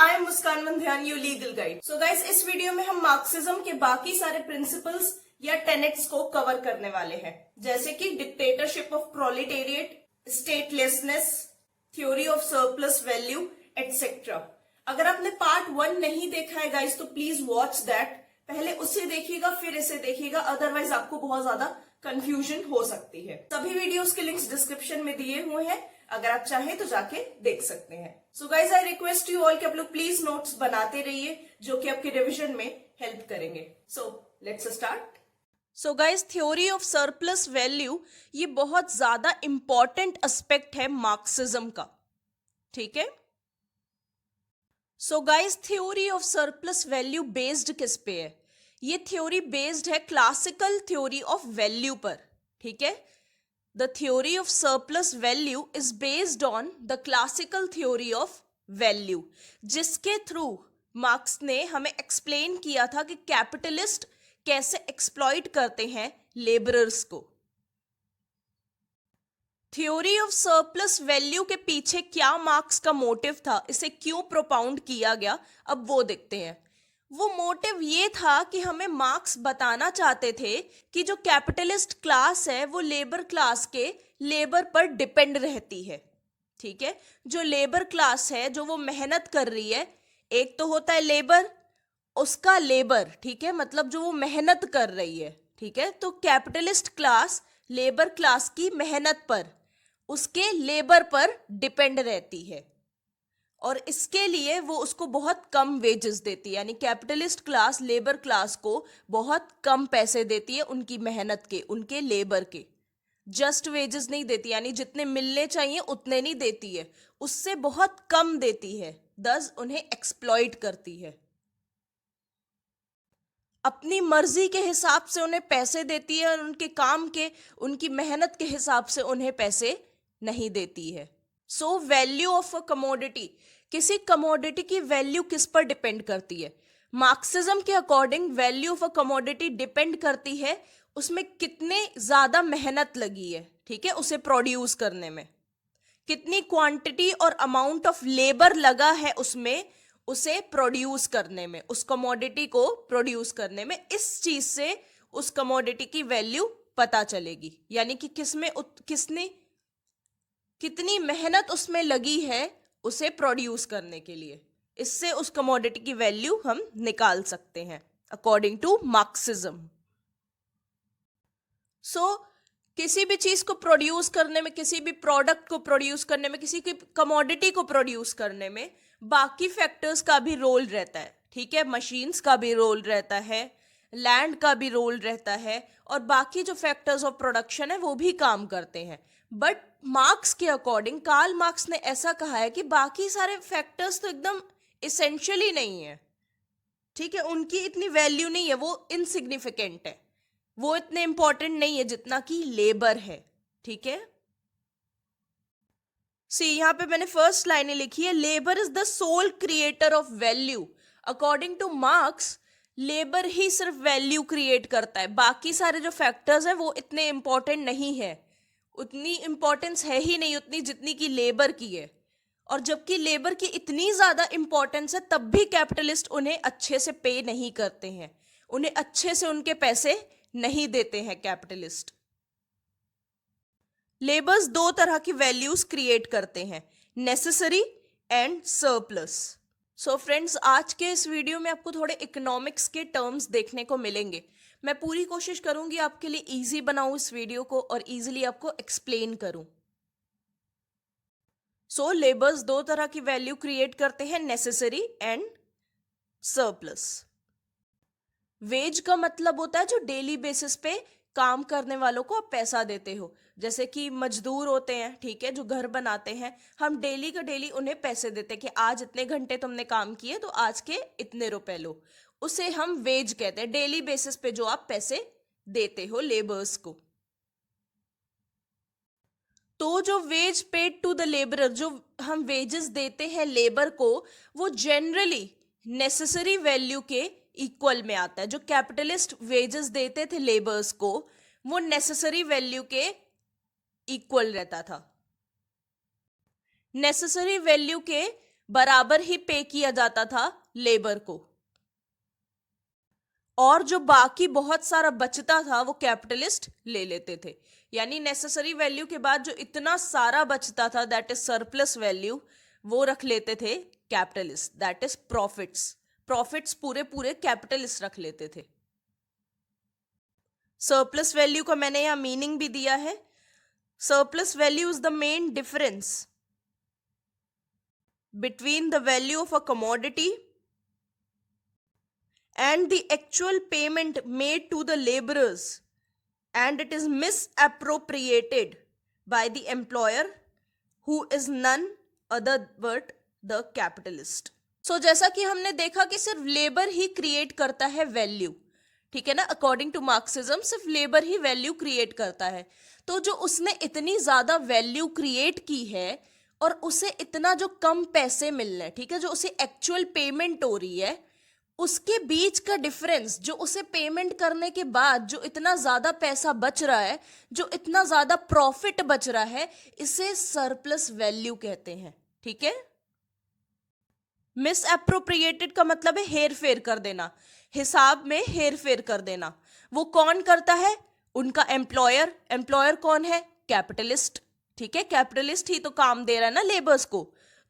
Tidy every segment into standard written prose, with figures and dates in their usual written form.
I am Muskan Mandhyan, you legal guide. So guys, इस video में हम मार्क्सिज्म के बाकी सारे प्रिंसिपल्स या टेनेट्स को कवर करने वाले हैं, जैसे कि dictatorship of proletariat, statelessness, theory of surplus value etcetera. अगर आपने पार्ट 1 नहीं देखा है गाइस तो प्लीज वॉच दैट। पहले उसे देखिएगा फिर इसे देखिएगा, अदरवाइज आपको बहुत ज्यादा कंफ्यूजन हो सकती है। सभी वीडियोस के लिंक्स डिस्क्रिप्शन में दिए हुए हैं, अगर आप चाहें तो जाके देख सकते हैं। So guys, I request you all कि आप लोग प्लीज नोट्स बनाते रहिए, जो कि आपके रिविजन में हेल्प करेंगे। So let's start. So guys, theory of surplus value ये बहुत ज्यादा इंपॉर्टेंट एस्पेक्ट है मार्क्सिज्म का, ठीक है। So guys, theory of surplus value based किस पे है? ये थ्योरी बेस्ड है क्लासिकल थ्योरी ऑफ वैल्यू पर, ठीक है। The theory of surplus value is based on the classical theory of value, जिसके थ्रू मार्क्स ने हमें एक्सप्लेन किया था कि कैपिटलिस्ट कैसे एक्सप्लॉइट करते हैं लेबरर्स को। थ्योरी ऑफ सरप्लस वैल्यू के पीछे क्या मार्क्स का मोटिव था, इसे क्यों प्रोपाउंड किया गया, अब वो देखते हैं। वो मोटिव ये था कि हमें मार्क्स बताना चाहते थे कि जो कैपिटलिस्ट क्लास है वो लेबर क्लास के लेबर पर डिपेंड रहती है, ठीक है। जो लेबर क्लास है, जो वो मेहनत कर रही है, एक तो होता है लेबर, उसका लेबर, ठीक है, मतलब जो वो मेहनत कर रही है, ठीक है। तो कैपिटलिस्ट क्लास लेबर क्लास की मेहनत पर, उसके लेबर पर डिपेंड रहती है, और इसके लिए वो उसको बहुत कम वेजेस देती है। यानी कैपिटलिस्ट क्लास लेबर क्लास को बहुत कम पैसे देती है उनकी मेहनत के, उनके लेबर के। जस्ट वेजेस नहीं देती, यानी जितने मिलने चाहिए उतने नहीं देती है, उससे बहुत कम देती है, दस उन्हें एक्सप्लॉइट करती है। अपनी मर्जी के हिसाब से उन्हें पैसे देती है और उनके काम के, उनकी मेहनत के हिसाब से उन्हें पैसे नहीं देती है। So value of a commodity, किसी कमोडिटी की वैल्यू किस पर डिपेंड करती है? मार्क्सिज्म के according value of a commodity depend करती है उसमें कितने ज्यादा मेहनत लगी है, ठीक है, उसे प्रोड्यूस करने में, कितनी क्वांटिटी और अमाउंट ऑफ लेबर लगा है उसमें, उसे प्रोड्यूस करने में, उस कमोडिटी को प्रोड्यूस करने में। इस चीज से उस कमोडिटी की वैल्यू पता चलेगी, यानी कि किसने कितनी मेहनत उसमें लगी है उसे प्रोड्यूस करने के लिए। इससे उस कमोडिटी की वैल्यू हम निकाल सकते हैं अकॉर्डिंग टू मार्क्सिज्म। सो किसी भी चीज को प्रोड्यूस करने में, किसी भी प्रोडक्ट को प्रोड्यूस करने में, किसी की कमोडिटी को प्रोड्यूस करने में बाकी फैक्टर्स का भी रोल रहता है, ठीक है। मशीन्स का भी रोल रहता है, लैंड का भी रोल रहता है, और बाकी जो फैक्टर्स ऑफ प्रोडक्शन है वो भी काम करते हैं। बट मार्क्स के अकॉर्डिंग, कार्ल मार्क्स ने ऐसा कहा है कि बाकी सारे फैक्टर्स तो एकदम इसेंशियली नहीं है, ठीक है, उनकी इतनी वैल्यू नहीं है, वो इनसिग्निफिकेंट है, वो इतने इंपॉर्टेंट नहीं है जितना कि लेबर है, ठीक है। सी, यहां पे मैंने फर्स्ट लाइन लिखी है, labour is the sole creator of value. According to Marx labour ही सिर्फ वैल्यू क्रिएट करता है, बाकी सारे जो फैक्टर्स हैं वो इतने इंपॉर्टेंट नहीं है, उतनी इंपॉर्टेंस है ही नहीं उतनी जितनी की लेबर की है। और जबकि लेबर की इतनी ज्यादा इंपॉर्टेंस है तब भी कैपिटलिस्ट उन्हें अच्छे से पे नहीं करते हैं, उन्हें अच्छे से उनके पैसे नहीं देते हैं कैपिटलिस्ट। लेबर्स दो तरह की वैल्यूज क्रिएट करते हैं, necessary and surplus. So friends, आज के इस वीडियो में आपको थोड़े इकोनॉमिक्स के टर्म्स देखने को मिलेंगे। मैं पूरी कोशिश करूंगी आपके लिए इजी बनाऊं इस वीडियो को और इजीली आपको एक्सप्लेन करूं। सो लेबर्स दो तरह की वैल्यू क्रिएट करते हैं, नेसेसरी एंड सरप्लस। वेज का मतलब होता है जो डेली बेसिस पे काम करने वालों को आप पैसा देते हो, जैसे कि मजदूर होते हैं, ठीक है, जो घर बनाते हैं, हम डेली का डेली उन्हें पैसे देते हैं कि आज इतने घंटे तुमने काम किए तो आज के इतने रुपए लो, उसे हम वेज कहते हैं, डेली बेसिस पे जो आप पैसे देते हो लेबर्स को। तो जो wage paid to the labourer, जो हम वेजेस देते हैं लेबर को, वो जनरली नेसेसरी वैल्यू के इक्वल में आता है। जो कैपिटलिस्ट वेजेस देते थे लेबर्स को, वो नेसेसरी वैल्यू के इक्वल रहता था। नेसेसरी वैल्यू के बराबर ही पे किया जाता था लेबर को, और जो बाकी बहुत सारा बचता था वो कैपिटलिस्ट ले लेते थे। यानी नेसेसरी वैल्यू के बाद जो इतना सारा बचता था, दैट इज सरप्लस वैल्यू, वो रख लेते थे capitalist, that is profits. Profits पूरे पूरे कैपिटलिस्ट रख लेते थे। सरप्लस वैल्यू का मैंने यहां मीनिंग भी दिया है। Surplus value is the main difference between the value of a commodity and the actual payment made to the laborers, and it is misappropriated by the employer who is none other but the capitalist. So जैसा कि हमने देखा कि सिर्फ labour ही create करता है value, ठीक है ना, अकॉर्डिंग टू मार्क्सिज्म सिर्फ लेबर ही वैल्यू क्रिएट करता है। तो जो उसने इतनी ज्यादा वैल्यू क्रिएट की है और उसे इतना जो कम पैसे मिल रहे हैं, ठीक है, जो उसे एक्चुअल पेमेंट हो रही है, उसके बीच का डिफरेंस, जो उसे पेमेंट करने के बाद जो इतना ज्यादा पैसा बच रहा है, जो इतना ज्यादा प्रॉफिट बच रहा है, इसे सरप्लस वैल्यू कहते हैं। ठीक है, मिस एप्रोप्रिएटेड का मतलब है हेर फेर कर देना, हिसाब में हेर फेर कर देना। वो कौन करता है? उनका एम्प्लॉयर। एम्प्लॉयर कौन है? कैपिटलिस्ट। ठीक है, कैपिटलिस्ट ही तो काम दे रहा है ना लेबर्स को,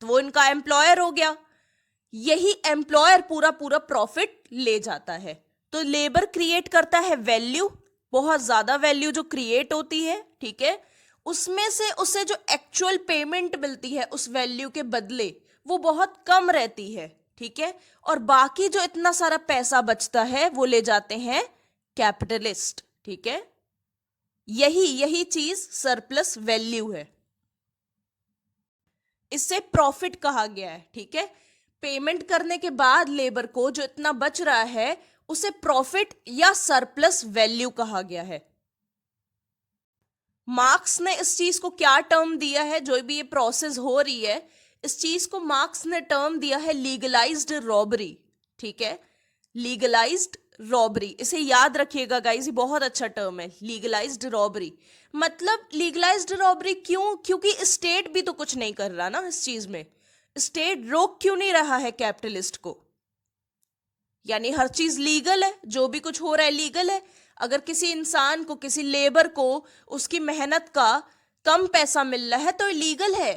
तो वो इनका एम्प्लॉयर हो गया। यही एम्प्लॉयर पूरा पूरा प्रॉफिट ले जाता है। तो लेबर क्रिएट करता है वैल्यू, बहुत ज्यादा वैल्यू जो क्रिएट होती है, ठीक है, उसमें से उसे जो एक्चुअल पेमेंट मिलती है उस वैल्यू के बदले वो बहुत कम रहती है। ठीक है, और बाकी जो इतना सारा पैसा बचता है वो ले जाते हैं कैपिटलिस्ट। ठीक है, यही चीज सरप्लस वैल्यू है, इससे प्रॉफिट कहा गया है। ठीक है, पेमेंट करने के बाद लेबर को जो इतना बच रहा है उसे प्रॉफिट या सरप्लस वैल्यू कहा गया है। मार्क्स ने इस चीज को क्या टर्म दिया है? जो भी ये प्रोसेस हो रही है, इस चीज को मार्क्स ने टर्म दिया है लीगलाइज्ड रॉबरी। ठीक है, लीगलाइज्ड रॉबरी, इसे याद रखिएगा गाइस, ये बहुत अच्छा टर्म है, लीगलाइज्ड रॉबरी। मतलब लीगलाइज्ड रॉबरी क्यों? क्योंकि स्टेट भी तो कुछ नहीं कर रहा ना इस चीज में। स्टेट रोक क्यों नहीं रहा है कैपिटलिस्ट को? यानी हर चीज लीगल है, जो भी कुछ हो रहा है लीगल है। अगर किसी इंसान को, किसी लेबर को उसकी मेहनत का कम पैसा मिल रहा है तो लीगल है।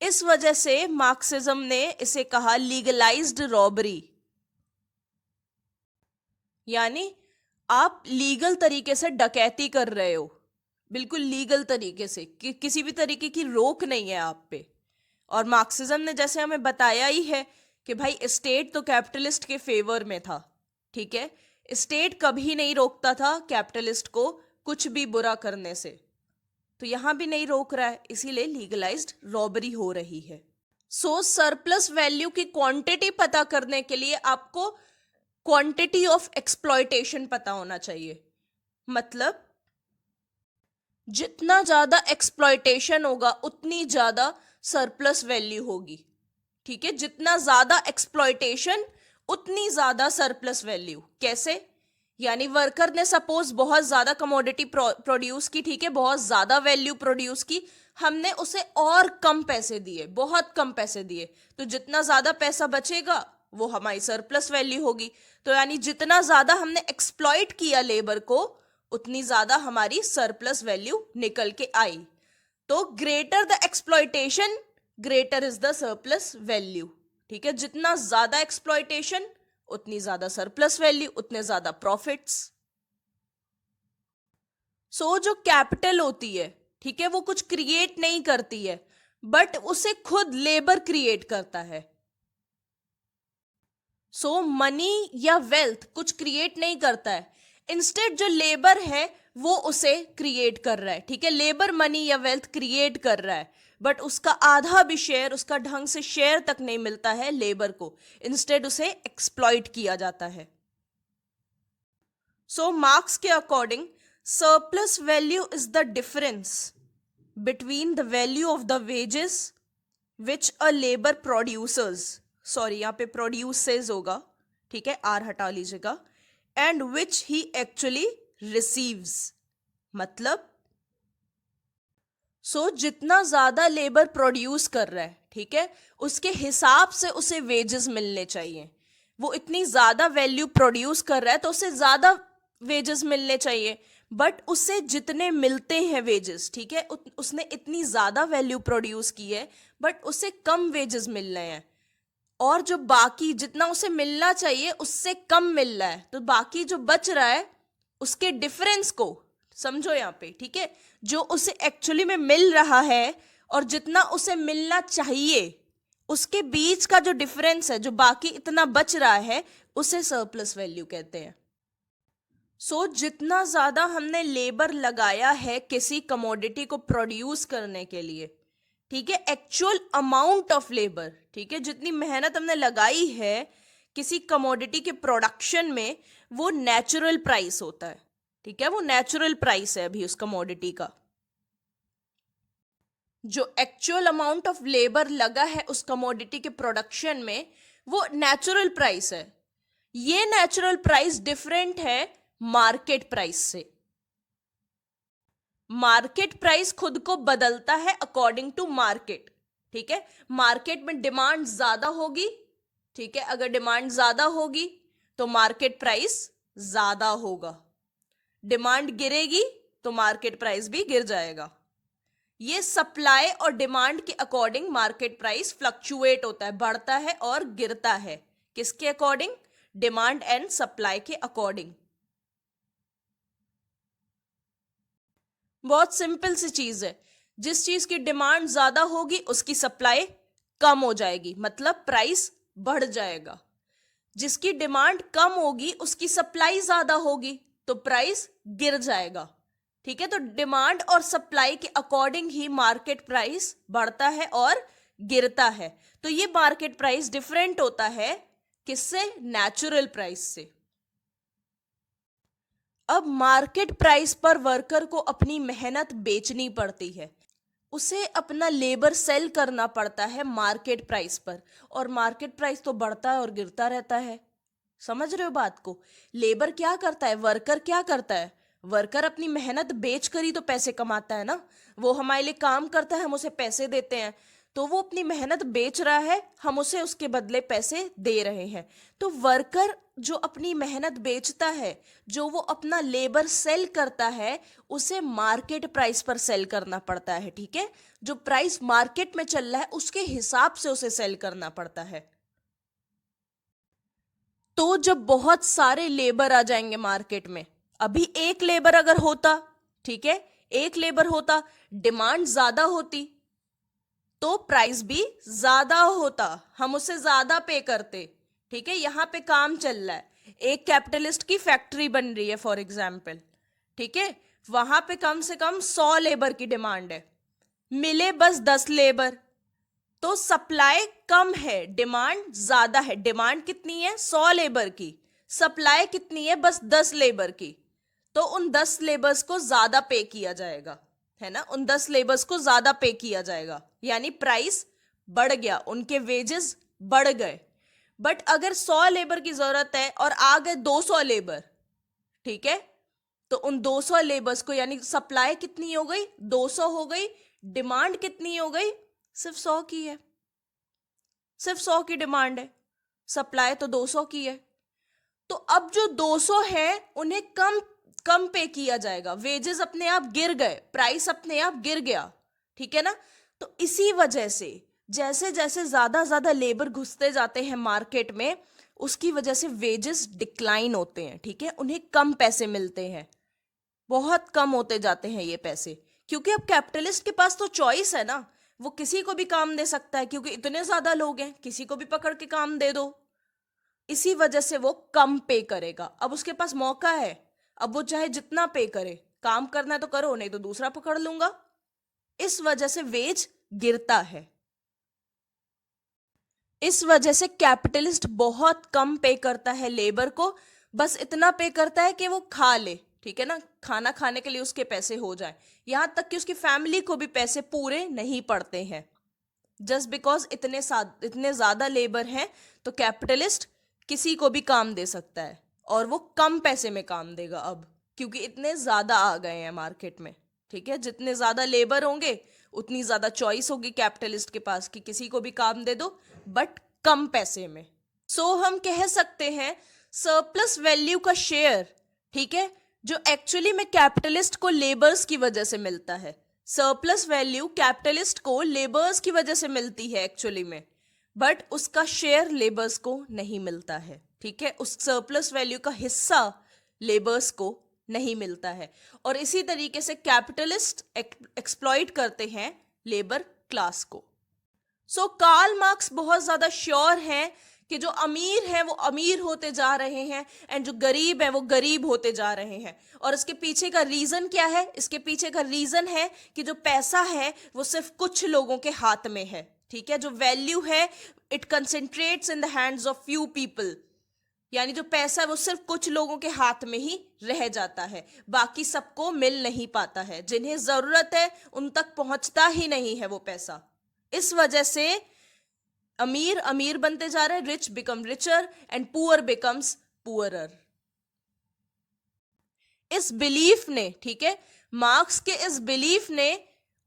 इस वजह से मार्क्सिज्म ने इसे कहा लीगलाइज्ड रॉबरी। यानी आप लीगल तरीके से डकैती कर रहे हो, बिल्कुल लीगल तरीके से, किसी भी तरीके की रोक नहीं है आप पे। और मार्क्सिज्म ने जैसे हमें बताया ही है कि भाई स्टेट तो कैपिटलिस्ट के फेवर में था। ठीक है, स्टेट कभी नहीं रोकता था कैपिटलिस्ट को कुछ भी बुरा करने से, तो यहां भी नहीं रोक रहा है, इसीलिए लीगलाइज्ड रॉबरी हो रही है। सो सरप्लस वैल्यू की क्वांटिटी पता करने के लिए आपको क्वांटिटी ऑफ एक्सप्लॉयटेशन पता होना चाहिए। मतलब जितना ज्यादा एक्सप्लॉयटेशन होगा उतनी ज्यादा सरप्लस वैल्यू होगी। ठीक है, जितना ज्यादा एक्सप्लॉयटेशन उतनी ज्यादा सरप्लस वैल्यू। कैसे? यानी वर्कर ने सपोज बहुत ज्यादा कमोडिटी प्रोड्यूस की, ठीक है, बहुत ज्यादा वैल्यू प्रोड्यूस की, हमने उसे और कम पैसे दिए, बहुत कम पैसे दिए, तो जितना ज्यादा पैसा बचेगा वो हमारी सरप्लस वैल्यू होगी। तो यानी जितना ज्यादा हमने एक्सप्लॉइट किया लेबर को उतनी ज्यादा हमारी सरप्लस वैल्यू निकल के आई। तो greater the exploitation greater is the surplus value. ठीक है, जितना ज्यादा एक्सप्लॉयटेशन उतनी ज्यादा सरप्लस वैल्यू, उतने ज्यादा प्रॉफिट्स। सो जो कैपिटल होती है, ठीक है, वो कुछ क्रिएट नहीं करती है, बट उसे खुद लेबर क्रिएट करता है। सो मनी या वेल्थ कुछ क्रिएट नहीं करता है, इंस्टेड जो लेबर है वो उसे क्रिएट कर रहा है। ठीक है, लेबर मनी या वेल्थ क्रिएट कर रहा है, बट उसका आधा भी शेयर, उसका ढंग से शेयर तक नहीं मिलता है लेबर को, इंस्टेड उसे एक्सप्लॉइट किया जाता है। सो मार्क्स के according surplus value is the difference between the value of the wages which a labour producers, sorry यहाँ पे प्रोड्यूसेस होगा, ठीक है, आर हटा लीजिएगा, and which he actually receives. मतलब जितना ज्यादा लेबर प्रोड्यूस कर रहा है, ठीक है, उसके हिसाब से उसे वेजेस मिलने चाहिए। वो इतनी ज्यादा वैल्यू प्रोड्यूस कर रहा है तो उसे ज्यादा वेजेस मिलने चाहिए, बट उसे जितने मिलते हैं वेजेस, ठीक है, उसने इतनी ज्यादा वैल्यू प्रोड्यूस की है बट उसे कम वेजेस मिल रहे हैं, और जो बाकी जितना उसे मिलना चाहिए उससे कम मिल रहा है, तो बाकी जो बच रहा है उसके डिफरेंस को समझो यहाँ पे, ठीक है, जो उसे एक्चुअली में मिल रहा है और जितना उसे मिलना चाहिए उसके बीच का जो डिफरेंस है, जो बाकी इतना बच रहा है, उसे सरप्लस वैल्यू कहते हैं। जितना ज्यादा हमने लेबर लगाया है किसी कमोडिटी को प्रोड्यूस करने के लिए, ठीक है, एक्चुअल अमाउंट ऑफ लेबर, ठीक है, जितनी मेहनत हमने लगाई है किसी कमोडिटी के प्रोडक्शन में, वो नेचुरल प्राइस होता है, ठीक है, वो नेचुरल प्राइस है अभी उस कमोडिटी का। जो एक्चुअल अमाउंट ऑफ लेबर लगा है उस कमोडिटी के प्रोडक्शन में, वो नेचुरल प्राइस है। ये नेचुरल प्राइस डिफरेंट है मार्केट प्राइस से। मार्केट प्राइस खुद को बदलता है अकॉर्डिंग टू मार्केट, ठीक है, मार्केट में डिमांड ज्यादा होगी, ठीक है, अगर डिमांड ज्यादा होगी तो मार्केट प्राइस ज्यादा होगा, डिमांड गिरेगी तो मार्केट प्राइस भी गिर जाएगा। ये सप्लाई और डिमांड के अकॉर्डिंग मार्केट प्राइस फ्लक्चुएट होता है, बढ़ता है और गिरता है। किसके अकॉर्डिंग? डिमांड एंड सप्लाई के अकॉर्डिंग। बहुत सिंपल सी चीज है, जिस चीज की डिमांड ज्यादा होगी उसकी सप्लाई कम हो जाएगी, मतलब प्राइस बढ़ जाएगा। जिसकी डिमांड कम होगी उसकी सप्लाई ज्यादा होगी तो प्राइस गिर जाएगा, ठीक है। तो डिमांड और सप्लाई के अकॉर्डिंग ही मार्केट प्राइस बढ़ता है और गिरता है। तो ये मार्केट प्राइस डिफरेंट होता है किससे? नेचुरल प्राइस से। अब मार्केट प्राइस पर वर्कर को अपनी मेहनत बेचनी पड़ती है, उसे अपना लेबर सेल करना पड़ता है मार्केट प्राइस पर, और मार्केट प्राइस तो बढ़ता है और गिरता रहता है। समझ रहे हो बात को? लेबर क्या करता है, वर्कर क्या करता है? वर्कर अपनी मेहनत बेच कर ही तो पैसे कमाता है ना। वो हमारे लिए काम करता है, हम उसे पैसे देते हैं, तो वो अपनी मेहनत बेच रहा है, हम उसे उसके बदले पैसे दे रहे हैं। तो वर्कर जो अपनी मेहनत बेचता है, जो वो अपना लेबर सेल करता है, उसे मार्केट प्राइस पर सेल करना पड़ता है, ठीक है। जो प्राइस मार्केट में चल रहा है उसके हिसाब से उसे सेल करना पड़ता है। तो जब बहुत सारे लेबर आ जाएंगे मार्केट में, अभी एक लेबर अगर होता, ठीक है, एक लेबर होता, डिमांड ज्यादा होती तो प्राइस भी ज्यादा होता, हम उसे ज्यादा पे करते, ठीक है। यहां पे काम चल रहा है, एक कैपिटलिस्ट की फैक्ट्री बन रही है फॉर एग्जाम्पल, ठीक है, वहां पे कम से कम 100 लेबर की डिमांड है, मिले बस 10 लेबर, तो सप्लाई कम है, डिमांड ज्यादा है। डिमांड कितनी है? 100 लेबर की। सप्लाई कितनी है? बस 10 लेबर की। तो उन 10 लेबर्स को ज्यादा पे किया जाएगा, है ना, उन 10 लेबर्स को ज्यादा पे किया जाएगा, यानी प्राइस बढ़ गया, उनके वेजेस बढ़ गए। बट अगर 100 लेबर की जरूरत है और आ गए 200 लेबर, ठीक है, तो उन 200 लेबर्स को, यानी सप्लाई कितनी हो गई? 200 हो गई, डिमांड कितनी हो गई? सिर्फ 100 की है, सिर्फ 100 की डिमांड है, सप्लाई तो 200 की है। तो अब जो 200 है उन्हें कम कम पे किया जाएगा, वेजेस अपने आप गिर गए, प्राइस अपने आप गिर गया, ठीक है ना। तो इसी वजह से जैसे जैसे ज्यादा लेबर घुसते जाते हैं मार्केट में, उसकी वजह से वेजेस डिक्लाइन होते हैं, ठीक है, उन्हें कम पैसे मिलते हैं, बहुत कम होते जाते हैं ये पैसे, क्योंकि अब कैपिटलिस्ट के पास तो चॉइस है ना, वो किसी को भी काम दे सकता है, क्योंकि इतने ज्यादा लोग हैं, किसी को भी पकड़ के काम दे दो। इसी वजह से वो कम पे करेगा। अब उसके पास मौका है, अब वो चाहे जितना पे करे, काम करना है तो करो, नहीं तो दूसरा पकड़ लूंगा। इस वजह से वेज गिरता है। इस वजह से कैपिटलिस्ट बहुत कम पे करता है लेबर को, बस इतना पे करता है कि वो खा ले, ठीक है ना, खाना खाने के लिए उसके पैसे हो जाए, यहां तक कि उसकी फैमिली को भी पैसे पूरे नहीं पड़ते हैं। जस्ट बिकॉज इतने ज्यादा लेबर हैं तो कैपिटलिस्ट किसी को भी काम दे सकता है, और वो कम पैसे में काम देगा अब, क्योंकि इतने ज्यादा आ गए हैं मार्केट में। ठीक है, जितने ज्यादा लेबर होंगे उतनी ज्यादा चॉइस होगी कैपिटलिस्ट के पास कि किसी को भी काम दे दो बट कम पैसे में। सो हम कह सकते हैं सरप्लस वैल्यू का शेयर, ठीक है, जो एक्चुअली में कैपिटलिस्ट को लेबर्स की वजह से मिलता है। सरप्लस वैल्यू कैपिटलिस्ट को लेबर्स की वजह से मिलती है एक्चुअली में, बट उसका शेयर लेबर्स को नहीं मिलता है। ठीक है, उस सरप्लस वैल्यू का हिस्सा लेबर्स को नहीं मिलता है। और इसी तरीके से कैपिटलिस्ट एक्सप्लॉइट करते हैं लेबर क्लास को। सो कार्ल मार्क्स बहुत ज्यादा श्योर हैं कि जो अमीर हैं वो अमीर होते जा रहे हैं एंड जो गरीब हैं वो गरीब होते जा रहे हैं। और इसके पीछे का रीजन क्या है? इसके पीछे का रीजन है कि जो पैसा है वो सिर्फ कुछ लोगों के हाथ में है। ठीक है, जो वैल्यू है it concentrates in the hands of few people, यानी जो पैसा है वो सिर्फ कुछ लोगों के हाथ में ही रह जाता है, बाकी सबको मिल नहीं पाता है। जिन्हें जरूरत है उन तक पहुंचता ही नहीं है वो पैसा। इस वजह से अमीर अमीर बनते जा रहे हैं, rich become richer and poor becomes poorer. इस बिलीफ ने, ठीक है, मार्क्स के इस बिलीफ ने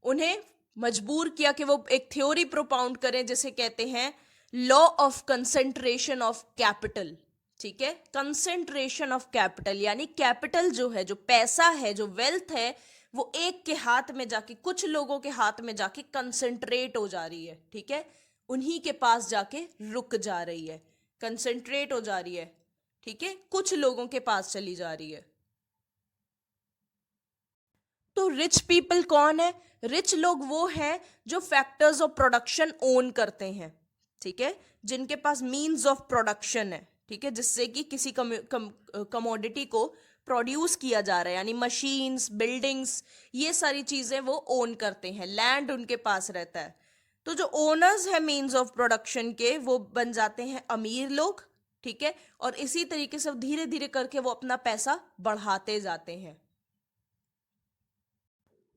उन्हें मजबूर किया कि वो एक थ्योरी प्रोपाउंड करें जिसे कहते हैं law of concentration of capital. ठीक है, कंसेंट्रेशन ऑफ कैपिटल, यानी कैपिटल जो है, जो पैसा है, जो वेल्थ है, वो एक के हाथ में जाके, कुछ लोगों के हाथ में जाके कंसेंट्रेट हो जा रही है। ठीक है, उन्हीं के पास जाके रुक जा रही है, कंसेंट्रेट हो जा रही है। ठीक है, कुछ लोगों के पास चली जा रही है। तो रिच पीपल कौन है? रिच लोग वो हैं जो फैक्टर्स ऑफ प्रोडक्शन ओन करते हैं। ठीक है, जिनके पास मीन्स ऑफ प्रोडक्शन है। ठीक है, जिससे कि किसी कमोडिटी को प्रोड्यूस किया जा रहा है, यानी मशीन्स, बिल्डिंग्स, ये सारी चीजें वो ओन करते हैं, लैंड उनके पास रहता है। तो जो ओनर्स है मीन्स ऑफ प्रोडक्शन के, वो बन जाते हैं अमीर लोग। ठीक है, और इसी तरीके से धीरे धीरे करके वो अपना पैसा बढ़ाते जाते हैं।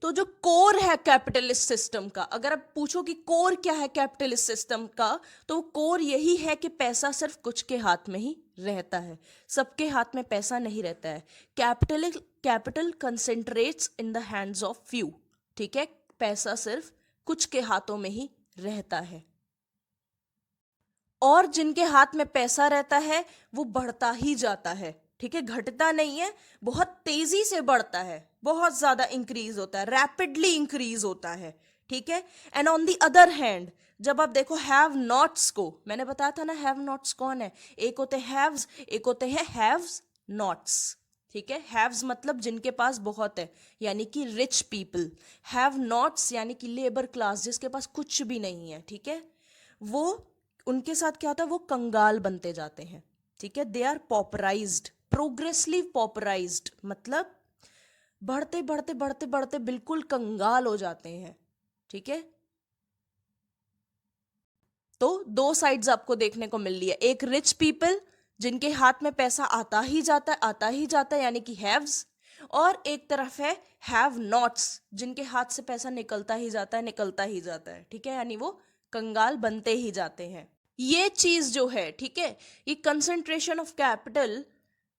तो जो कोर है कैपिटलिस्ट सिस्टम का, अगर आप पूछो कि कोर क्या है कैपिटलिस्ट सिस्टम का, तो कोर यही है कि पैसा सिर्फ कुछ के हाथ में ही रहता है, सबके हाथ में पैसा नहीं रहता है। Capital concentrates in the hands of few. ठीक है, पैसा सिर्फ कुछ के हाथों में ही रहता है, और जिनके हाथ में पैसा रहता है वो बढ़ता ही जाता है। ठीक है, घटता नहीं है, बहुत तेजी से बढ़ता है, बहुत ज्यादा इंक्रीज होता है, रैपिडली इंक्रीज होता है। ठीक है, and on the other hand जब आप देखो हैव नॉट्स को, मैंने बताया था ना हैव नॉट्स कौन है, एक होते हैव्स, एक होते हैं हैव्स नॉट्स। ठीक है, हैव्स मतलब जिनके पास बहुत है, यानी कि रिच पीपल। हैव नॉट्स यानी कि लेबर क्लास, जिसके पास कुछ भी नहीं है। ठीक है, वो, उनके साथ क्या होता है, वो कंगाल बनते जाते हैं। ठीक है, दे आर पॉपराइज्ड, प्रोग्रेसिवली पॉपराइज्ड, मतलब बढ़ते बढ़ते बढ़ते बढ़ते बिल्कुल कंगाल हो जाते हैं। ठीक है, तो दो साइड्स आपको देखने को मिल रही है, एक रिच पीपल जिनके हाथ में पैसा आता ही जाता है, आता ही जाता है, यानी कि हैव्स, और एक तरफ है हैव नॉट्स, जिनके हाथ से पैसा निकलता ही जाता है, निकलता ही जाता है। ठीक है, यानी वो कंगाल बनते ही जाते हैं। ये चीज जो है, ठीक है, ये कंसंट्रेशन ऑफ कैपिटल,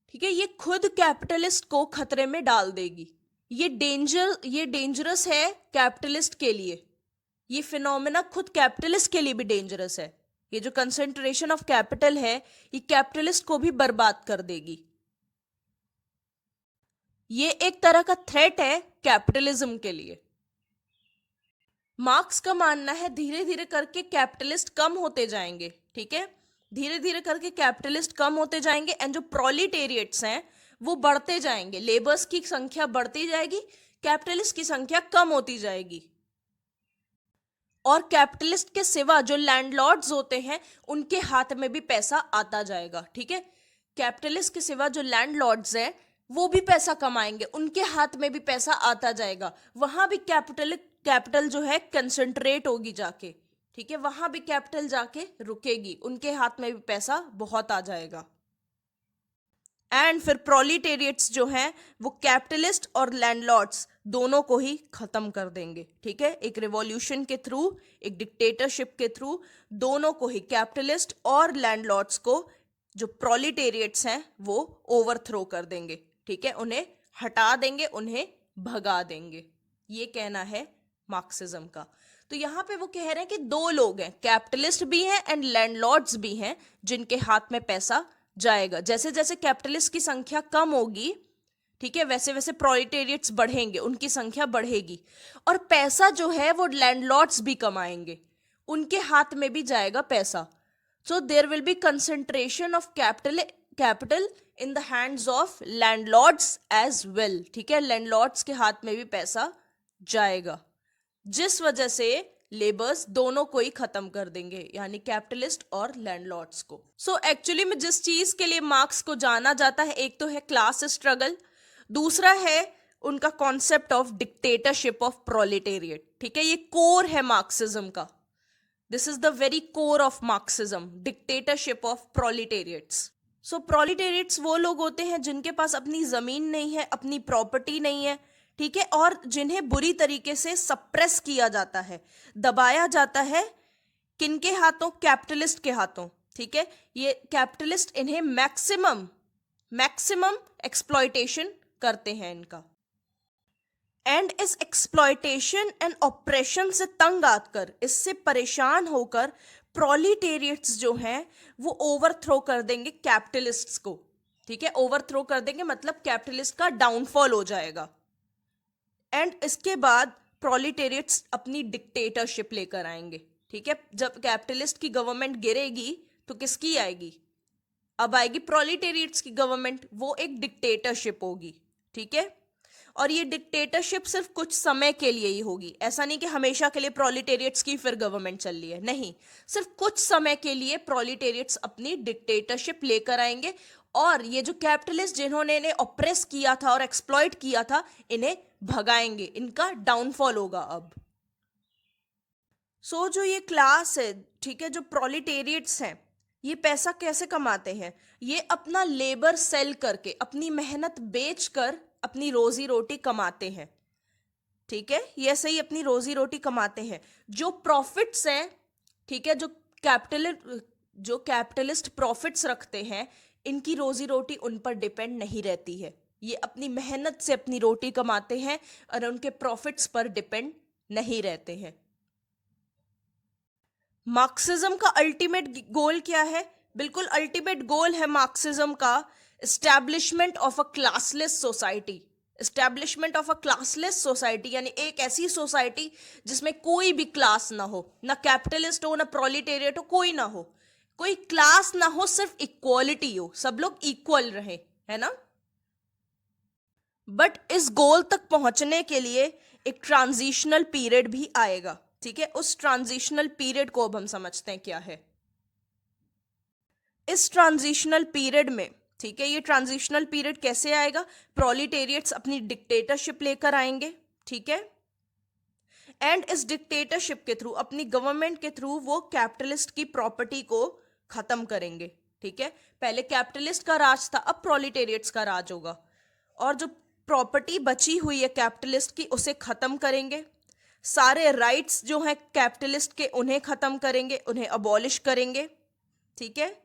ठीक है, ये खुद कैपिटलिस्ट को खतरे में डाल देगी। ये डेंजरस है कैपिटलिस्ट के लिए, ये फिनोमेना खुद कैपिटलिस्ट के लिए भी डेंजरस है। ये जो कंसंट्रेशन ऑफ कैपिटल है ये कैपिटलिस्ट को भी बर्बाद कर देगी। ये एक तरह का थ्रेट है कैपिटलिज्म के लिए। मार्क्स का मानना है धीरे धीरे करके कैपिटलिस्ट कम होते जाएंगे। ठीक है, धीरे धीरे करके कैपिटलिस्ट कम होते जाएंगे एंड जो प्रोलिटेरिएट्स हैं वो बढ़ते जाएंगे, लेबर्स की संख्या बढ़ती जाएगी, कैपिटलिस्ट की संख्या कम होती जाएगी। और कैपिटलिस्ट के सिवा जो लैंडलॉर्ड्स होते हैं उनके हाथ में भी पैसा आता जाएगा। ठीक है, कैपिटलिस्ट के सिवा जो लैंडलॉर्ड्स हैं वो भी पैसा कमाएंगे, उनके हाथ में भी पैसा आता जाएगा, वहां भी कैपिटल जो है कंसंट्रेट होगी जाके। ठीक है, वहां भी कैपिटल जाके रुकेगी, उनके हाथ में भी पैसा बहुत आ जाएगा। एंड फिर प्रोलिटेरिएट्स जो हैं वो कैपिटलिस्ट और लैंडलॉर्ड्स दोनों को ही खत्म कर देंगे। ठीक है, एक रिवॉल्यूशन के थ्रू, एक डिक्टेटरशिप के थ्रू दोनों को ही, कैपिटलिस्ट और लैंडलॉर्ड्स को, जो प्रोलिटेरिएट्स हैं वो ओवरथ्रो कर देंगे। ठीक है, उन्हें हटा देंगे, उन्हें भगा देंगे। ये कहना है मार्क्सिज्म का। तो यहाँ पे वो कह रहे हैं कि दो लोग हैं, कैपिटलिस्ट भी हैं एंड लैंडलॉर्ड्स भी हैं, जिनके हाथ में पैसा जाएगा। जैसे जैसे कैपिटलिस्ट की संख्या कम होगी, ठीक है, वैसे वैसे प्रोलेटेरिएट्स बढ़ेंगे, उनकी संख्या बढ़ेगी, और पैसा जो है वो लैंडलॉर्ड्स भी कमाएंगे, उनके हाथ में भी जाएगा पैसा। So there will be concentration of capital in the hands of landlords as well, ठीक है, लैंडलॉर्ड्स के हाथ में भी पैसा जाएगा, जिस वजह से लेबर्स दोनों को ही खत्म कर देंगे, यानी कैपिटलिस्ट और लैंडलॉर्ड्स को। सो एक्चुअली में जिस चीज के लिए मार्क्स को जाना जाता है, एक तो है क्लास स्ट्रगल, दूसरा है उनका concept of dictatorship of proletariat, ठीक है, ये कोर है मार्क्सिज्म का। This is the very core of Marxism, dictatorship of proletariats. So proletariats वो लोग होते हैं जिनके पास अपनी जमीन नहीं है, अपनी प्रॉपर्टी नहीं है, ठीक है, और जिन्हें बुरी तरीके से सप्रेस किया जाता है, दबाया जाता है, किनके हाथों? कैपिटलिस्ट के हाथों, ठीक है। ये कैपिटलिस्ट इन्हें मैक्सिमम एक्सप्लॉयटेशन करते हैं इनका, एंड इस एक्सप्लॉयटेशन एंड ऑपरेशन से तंग आकर, इससे परेशान होकर प्रोलेटेरिएट्स जो हैं वो ओवरथ्रो कर देंगे कैपिटलिस्ट्स को, ठीक है, ओवरथ्रो कर देंगे मतलब कैपिटलिस्ट का डाउनफॉल हो जाएगा। एंड इसके बाद प्रोलेटेरिएट्स अपनी डिक्टेटरशिप लेकर आएंगे, ठीक है। जब कैपिटलिस्ट की गवर्नमेंट गिरेगी तो किसकी आएगी? अब आएगी प्रोलेटेरिएट्स की गवर्नमेंट, वो एक डिक्टेटरशिप होगी, ठीक है। और ये डिक्टेटरशिप सिर्फ कुछ समय के लिए ही होगी, ऐसा नहीं कि हमेशा के लिए प्रोलेटेरिएट्स की फिर गवर्नमेंट चल रही है, नहीं, सिर्फ कुछ समय के लिए प्रोलेटेरिएट्स अपनी डिक्टेटरशिप लेकर आएंगे, और ये जो कैपिटलिस्ट जिन्होंने इन्हें ऑप्रेस किया था और एक्सप्लॉइट किया था, इन्हें भगाएंगे, इनका डाउनफॉल होगा अब। सो जो ये क्लास है, ठीक है, जो प्रोलेटेरिएट्स हैं, ये पैसा कैसे कमाते हैं? ये अपना लेबर सेल करके, अपनी मेहनत बेचकर अपनी रोजी रोटी कमाते हैं, ठीक है, ये ऐसे ही अपनी रोजी रोटी कमाते हैं। जो प्रॉफिट्स हैं, ठीक है, जो कैपिटलिस्ट प्रॉफिट्स रखते हैं, इनकी रोजी रोटी उन पर डिपेंड नहीं रहती है, ये अपनी मेहनत से अपनी रोटी कमाते हैं और उनके प्रॉफिट्स पर डिपेंड नहीं रहते हैं। मार्क्सिज्म का अल्टीमेट गोल क्या है? बिल्कुल अल्टीमेट गोल है मार्क्सिज्म का establishment of a classless society. Establishment of a classless society यानी एक ऐसी सोसाइटी जिसमें कोई भी क्लास ना हो, ना कैपिटलिस्ट हो, ना प्रोलेटेरिएट हो, कोई ना हो, कोई क्लास ना हो, सिर्फ इक्वालिटी हो, सब लोग इक्वल रहे, है ना। बट इस गोल तक पहुंचने के लिए एक ट्रांजिशनल पीरियड भी आएगा, ठीक है। उस ट्रांजिशनल पीरियड को अब हम समझते हैं क्या है। इस ट्रांजिशनल पीरियड में, ठीक है, ये ट्रांजिशनल पीरियड कैसे आएगा? प्रोलेटेरिएट्स अपनी डिक्टेटरशिप लेकर आएंगे, ठीक है, एंड इस डिक्टेटरशिप के थ्रू, अपनी गवर्नमेंट के थ्रू, वो कैपिटलिस्ट की प्रॉपर्टी को खत्म करेंगे, ठीक है। पहले कैपिटलिस्ट का राज था, अब प्रोलेटेरिएट्स का राज होगा, और जो प्रॉपर्टी बची हुई है कैपिटलिस्ट की, उसे खत्म करेंगे। सारे राइट्स जो हैं कैपिटलिस्ट के, उन्हें खत्म करेंगे, उन्हें अबॉलिश करेंगे, ठीक है।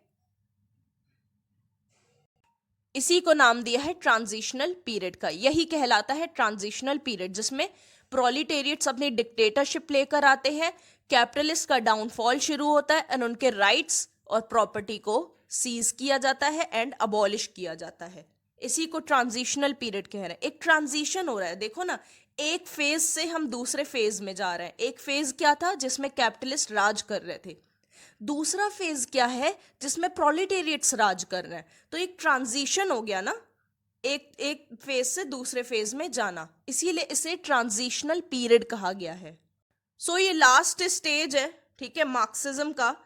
इसी को नाम दिया है ट्रांजिशनल पीरियड का। यही कहलाता है ट्रांजिशनल पीरियड, जिसमें प्रोलेटेरिएट्स अपनी डिक्टेटरशिप लेकर आते हैं, कैपिटलिस्ट का डाउनफॉल शुरू होता है, एंड उनके राइट्स और प्रॉपर्टी को सीज किया जाता है एंड अबॉलिश किया जाता है। इसी को ट्रांजिशनल पीरियड कह रहे हैं। एक ट्रांजिशन हो रहा है, देखो ना, एक फेज से हम दूसरे फेज में जा रहे हैं। एक फेज क्या था? जिसमें कैपिटलिस्ट राज कर रहे थे। दूसरा फेज क्या है? जिसमें प्रोलेटेरिएट्स राज कर रहे हैं। तो एक ट्रांजिशन हो गया ना, एक फेज से दूसरे फेज में जाना, इसीलिए इसे ट्रांजिशनल पीरियड कहा गया है। सो ये लास्ट स्टेज है, ठीक है, मार्क्सिज्म का,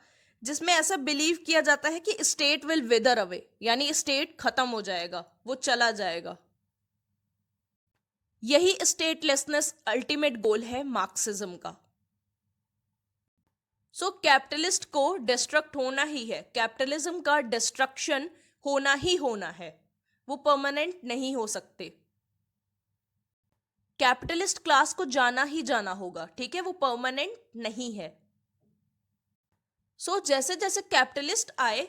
जिसमें ऐसा बिलीव किया जाता है कि स्टेट विल विदर अवे, यानी स्टेट खत्म हो जाएगा, वो चला जाएगा। यही स्टेटलेसनेस अल्टीमेट गोल है मार्क्सिज्म का। सो कैपिटलिस्ट को डिस्ट्रक्ट होना ही है, कैपिटलिज्म का डिस्ट्रक्शन होना ही होना है, वो परमानेंट नहीं हो सकते। कैपिटलिस्ट क्लास को जाना ही जाना होगा, ठीक है, वो परमानेंट नहीं है। सो जैसे जैसे कैपिटलिस्ट आए,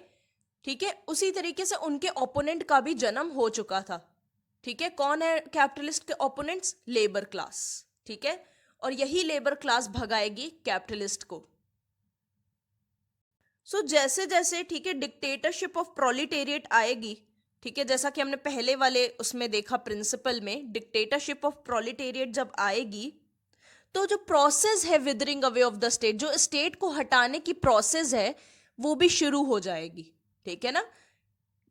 ठीक है, उसी तरीके से उनके ओपोनेंट का भी जन्म हो चुका था, ठीक है। कौन है कैपिटलिस्ट के ओपोनेंट्स? लेबर क्लास, ठीक है, और यही लेबर क्लास भगाएगी कैपिटलिस्ट को। सो जैसे जैसे, ठीक है, डिक्टेटरशिप ऑफ प्रोलिटेरिएट आएगी, ठीक है, जैसा कि हमने पहले वाले उसमें देखा प्रिंसिपल में, डिक्टेटरशिप ऑफ प्रोलिटेरिएट जब आएगी तो जो प्रोसेस है withering away of the state, जो स्टेट को हटाने की प्रोसेस है, वो भी शुरू हो जाएगी। ठीक है ना,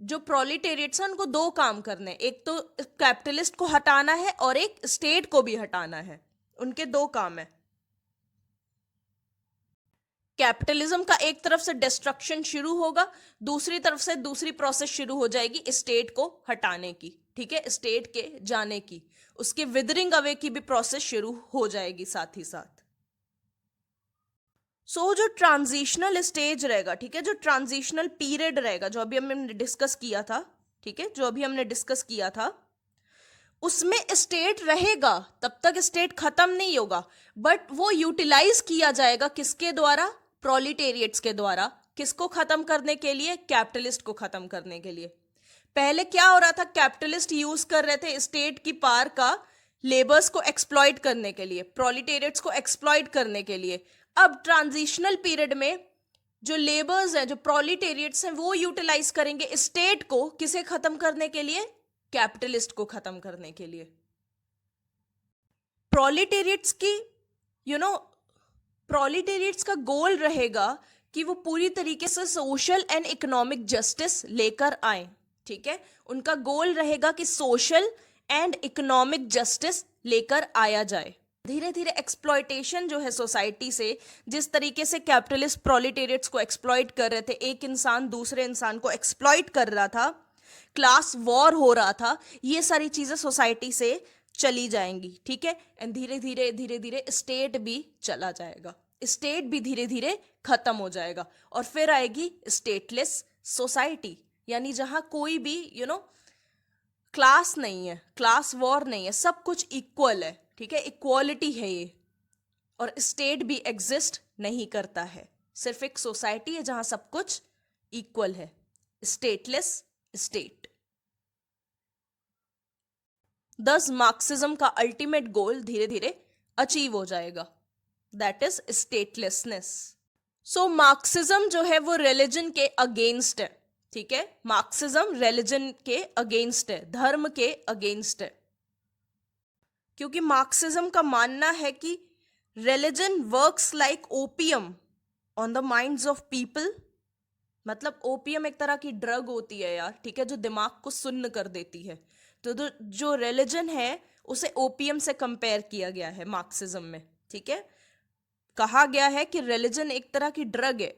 जो प्रोलिटेरिएट्स हैं उनको दो काम करने हैं, एक तो कैपिटलिस्ट को हटाना है और एक स्टेट को भी हटाना है, उनके दो काम है। कैपिटलिज्म का एक तरफ से डिस्ट्रक्शन शुरू होगा, दूसरी तरफ से दूसरी प्रोसेस शुरू हो जाएगी स्टेट को हटाने की, ठीक है, स्टेट के जाने की, उसके विदरिंग अवे की भी प्रोसेस शुरू हो जाएगी साथ ही साथ। जो ट्रांजिशनल स्टेज रहेगा, ठीक है, जो ट्रांजिशनल पीरियड रहेगा, जो अभी हमने डिस्कस किया था, ठीक है, जो अभी हमने डिस्कस किया था, उसमें स्टेट रहेगा, तब तक स्टेट खत्म नहीं होगा, बट वो यूटिलाइज किया जाएगा किसके द्वारा? प्रोलिटेरिएट्स के द्वारा। किसको खत्म करने के लिए? कैपिटलिस्ट को खत्म करने के लिए। पहले क्या हो रहा था? कैपिटलिस्ट यूज कर रहे थे स्टेट की पावर का लेबर्स को एक्सप्लॉइट करने के लिए, प्रोलिटेरिएट्स को एक्सप्लॉइट करने के लिए। अब ट्रांजिशनल पीरियड में जो लेबर्स हैं, जो प्रोलिटेरिएट्स हैं, वो यूटिलाइज करेंगे स्टेट को किसे खत्म करने के लिए? कैपिटलिस्ट को खत्म करने के लिए। प्रोलिटेरिएट्स की प्रोलिटेरिएट्स का गोल रहेगा कि वो पूरी तरीके से सोशल एंड इकोनॉमिक जस्टिस लेकर आए, ठीक है, उनका गोल रहेगा कि सोशल एंड इकोनॉमिक जस्टिस लेकर आया जाए। धीरे धीरे एक्सप्लॉयटेशन जो है सोसाइटी से, जिस तरीके से कैपिटलिस्ट प्रोलिटेरिएट्स को एक्सप्लॉइट कर रहे थे, एक इंसान दूसरे इंसान को एक्सप्लॉइट कर रहा था, क्लास वॉर हो रहा था, ये सारी चीजें सोसाइटी से चली जाएंगी, ठीक है, एंड धीरे धीरे स्टेट भी चला जाएगा, स्टेट भी धीरे धीरे खत्म हो जाएगा, और फिर आएगी स्टेटलेस सोसाइटी, यानी जहां कोई भी क्लास नहीं है, क्लास वॉर नहीं है, सब कुछ इक्वल है, ठीक है, इक्वालिटी है ये, और स्टेट भी एग्जिस्ट नहीं करता है, सिर्फ एक सोसाइटी है जहां सब कुछ इक्वल है, स्टेटलेस स्टेट। दस मार्क्सिज्म का अल्टीमेट गोल धीरे धीरे अचीव हो जाएगा, that is statelessness. So Marxism जो है वो रिलीजन के अगेंस्ट है, ठीक है, मार्क्सिज्म रिलीजन के अगेंस्ट है, धर्म के अगेंस्ट है, क्योंकि मार्क्सिज्म का मानना है कि religion works like opium on the minds of people. मतलब ओपियम एक तरह की ड्रग होती है यार, ठीक है, जो दिमाग को सुन्न कर देती है, तो जो रिलीजन है उसे ओपियम से कंपेयर किया गया है मार्क्सिज्म में, ठीक है, कहा गया है कि रिलीजन एक तरह की ड्रग है,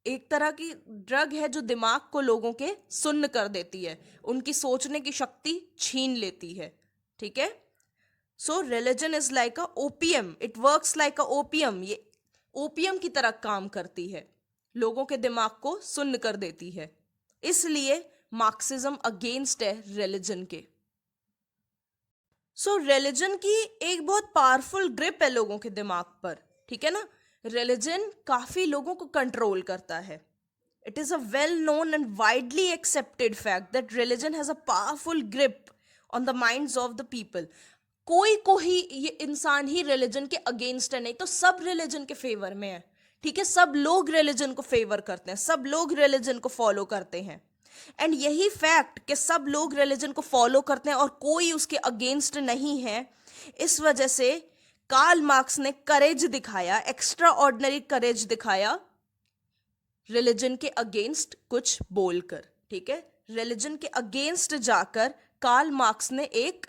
एक तरह की ड्रग है जो दिमाग को लोगों के सुन्न कर देती है, उनकी सोचने की शक्ति छीन लेती है, ठीक है। सो religion is like a opium, it works like a opium, ये ओपियम की तरह काम करती है, लोगों के दिमाग को सुन्न कर देती है, इसलिए मार्क्सिज्म अगेंस्ट है रिलीजन के। सो रिलीजन की एक बहुत पावरफुल ग्रिप है लोगों के दिमाग पर, ठीक है ना, रिलीजन काफी लोगों को कंट्रोल करता है। It is a well known and widely accepted fact that religion has a powerful grip on the minds of the people. कोई ये इंसान ही रिलीजन के अगेंस्ट है नहीं, तो सब रिलीजन के फेवर में है, ठीक है, सब लोग रिलीजन को फेवर करते हैं, सब लोग रिलीजन को फॉलो करते हैं, एंड यही फैक्ट कि सब लोग रिलीजन को फॉलो करते हैं और कोई उसके अगेंस्ट नहीं है, इस वजह से कार्ल मार्क्स ने करेज दिखाया, एक्स्ट्रा ऑर्डिनरी करेज दिखाया रिलीजन के अगेंस्ट कुछ बोलकर, ठीक है, रिलीजन के अगेंस्ट जाकर कार्ल मार्क्स ने एक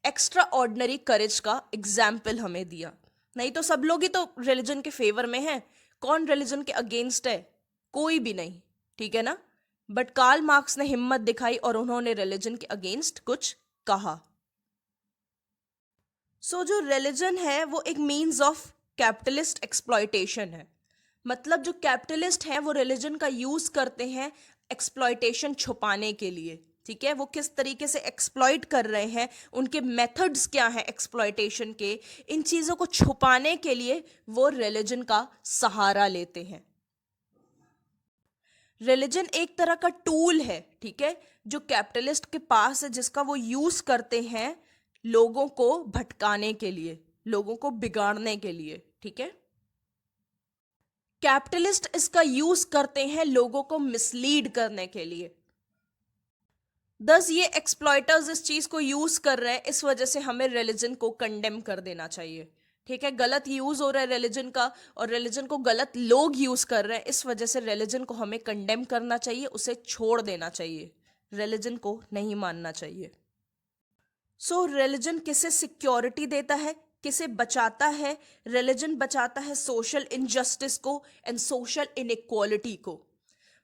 एक्स्ट्रा ऑर्डिनरी करेज का एग्जाम्पल हमें दिया। नहीं तो सब लोग ही तो रिलीजन के फेवर में हैं, कौन रिलीजन के अगेंस्ट है? कोई भी नहीं, ठीक है ना, बट कार्ल मार्क्स ने हिम्मत दिखाई और उन्होंने रिलीजन के अगेंस्ट कुछ कहा। सो जो रिलीजन है वो एक मीन्स ऑफ कैपिटलिस्ट एक्सप्लॉयटेशन है, मतलब जो कैपिटलिस्ट हैं वो रिलीजन का यूज करते हैं एक्सप्लॉयटेशन छुपाने के लिए, ठीक है, वो किस तरीके से एक्सप्लॉइट कर रहे हैं, उनके मेथड्स क्या हैं एक्सप्लॉयटेशन के, इन चीजों को छुपाने के लिए वो रिलीजन का सहारा लेते हैं। रिलीजन एक तरह का टूल है, ठीक है, जो कैपिटलिस्ट के पास है, जिसका वो यूज करते हैं लोगों को भटकाने के लिए, लोगों को बिगाड़ने के लिए, ठीक है। कैपिटलिस्ट इसका यूज करते हैं लोगों को मिसलीड करने के लिए। दस ये एक्सप्लॉयटर्स इस चीज को यूज कर रहे हैं, इस वजह से हमें रिलीजन को कंडेम कर देना चाहिए, ठीक है। गलत यूज हो रहा है रिलीजन का, और रिलीजन को गलत लोग यूज कर रहे हैं, इस वजह से रिलीजन को हमें कंडेम करना चाहिए, उसे छोड़ देना चाहिए, रिलीजन को नहीं मानना चाहिए। सो रिलीजन किसे सिक्योरिटी देता है, किसे बचाता है? रिलीजन बचाता है सोशल इनजस्टिस को एंड सोशल इनइक्वालिटी को।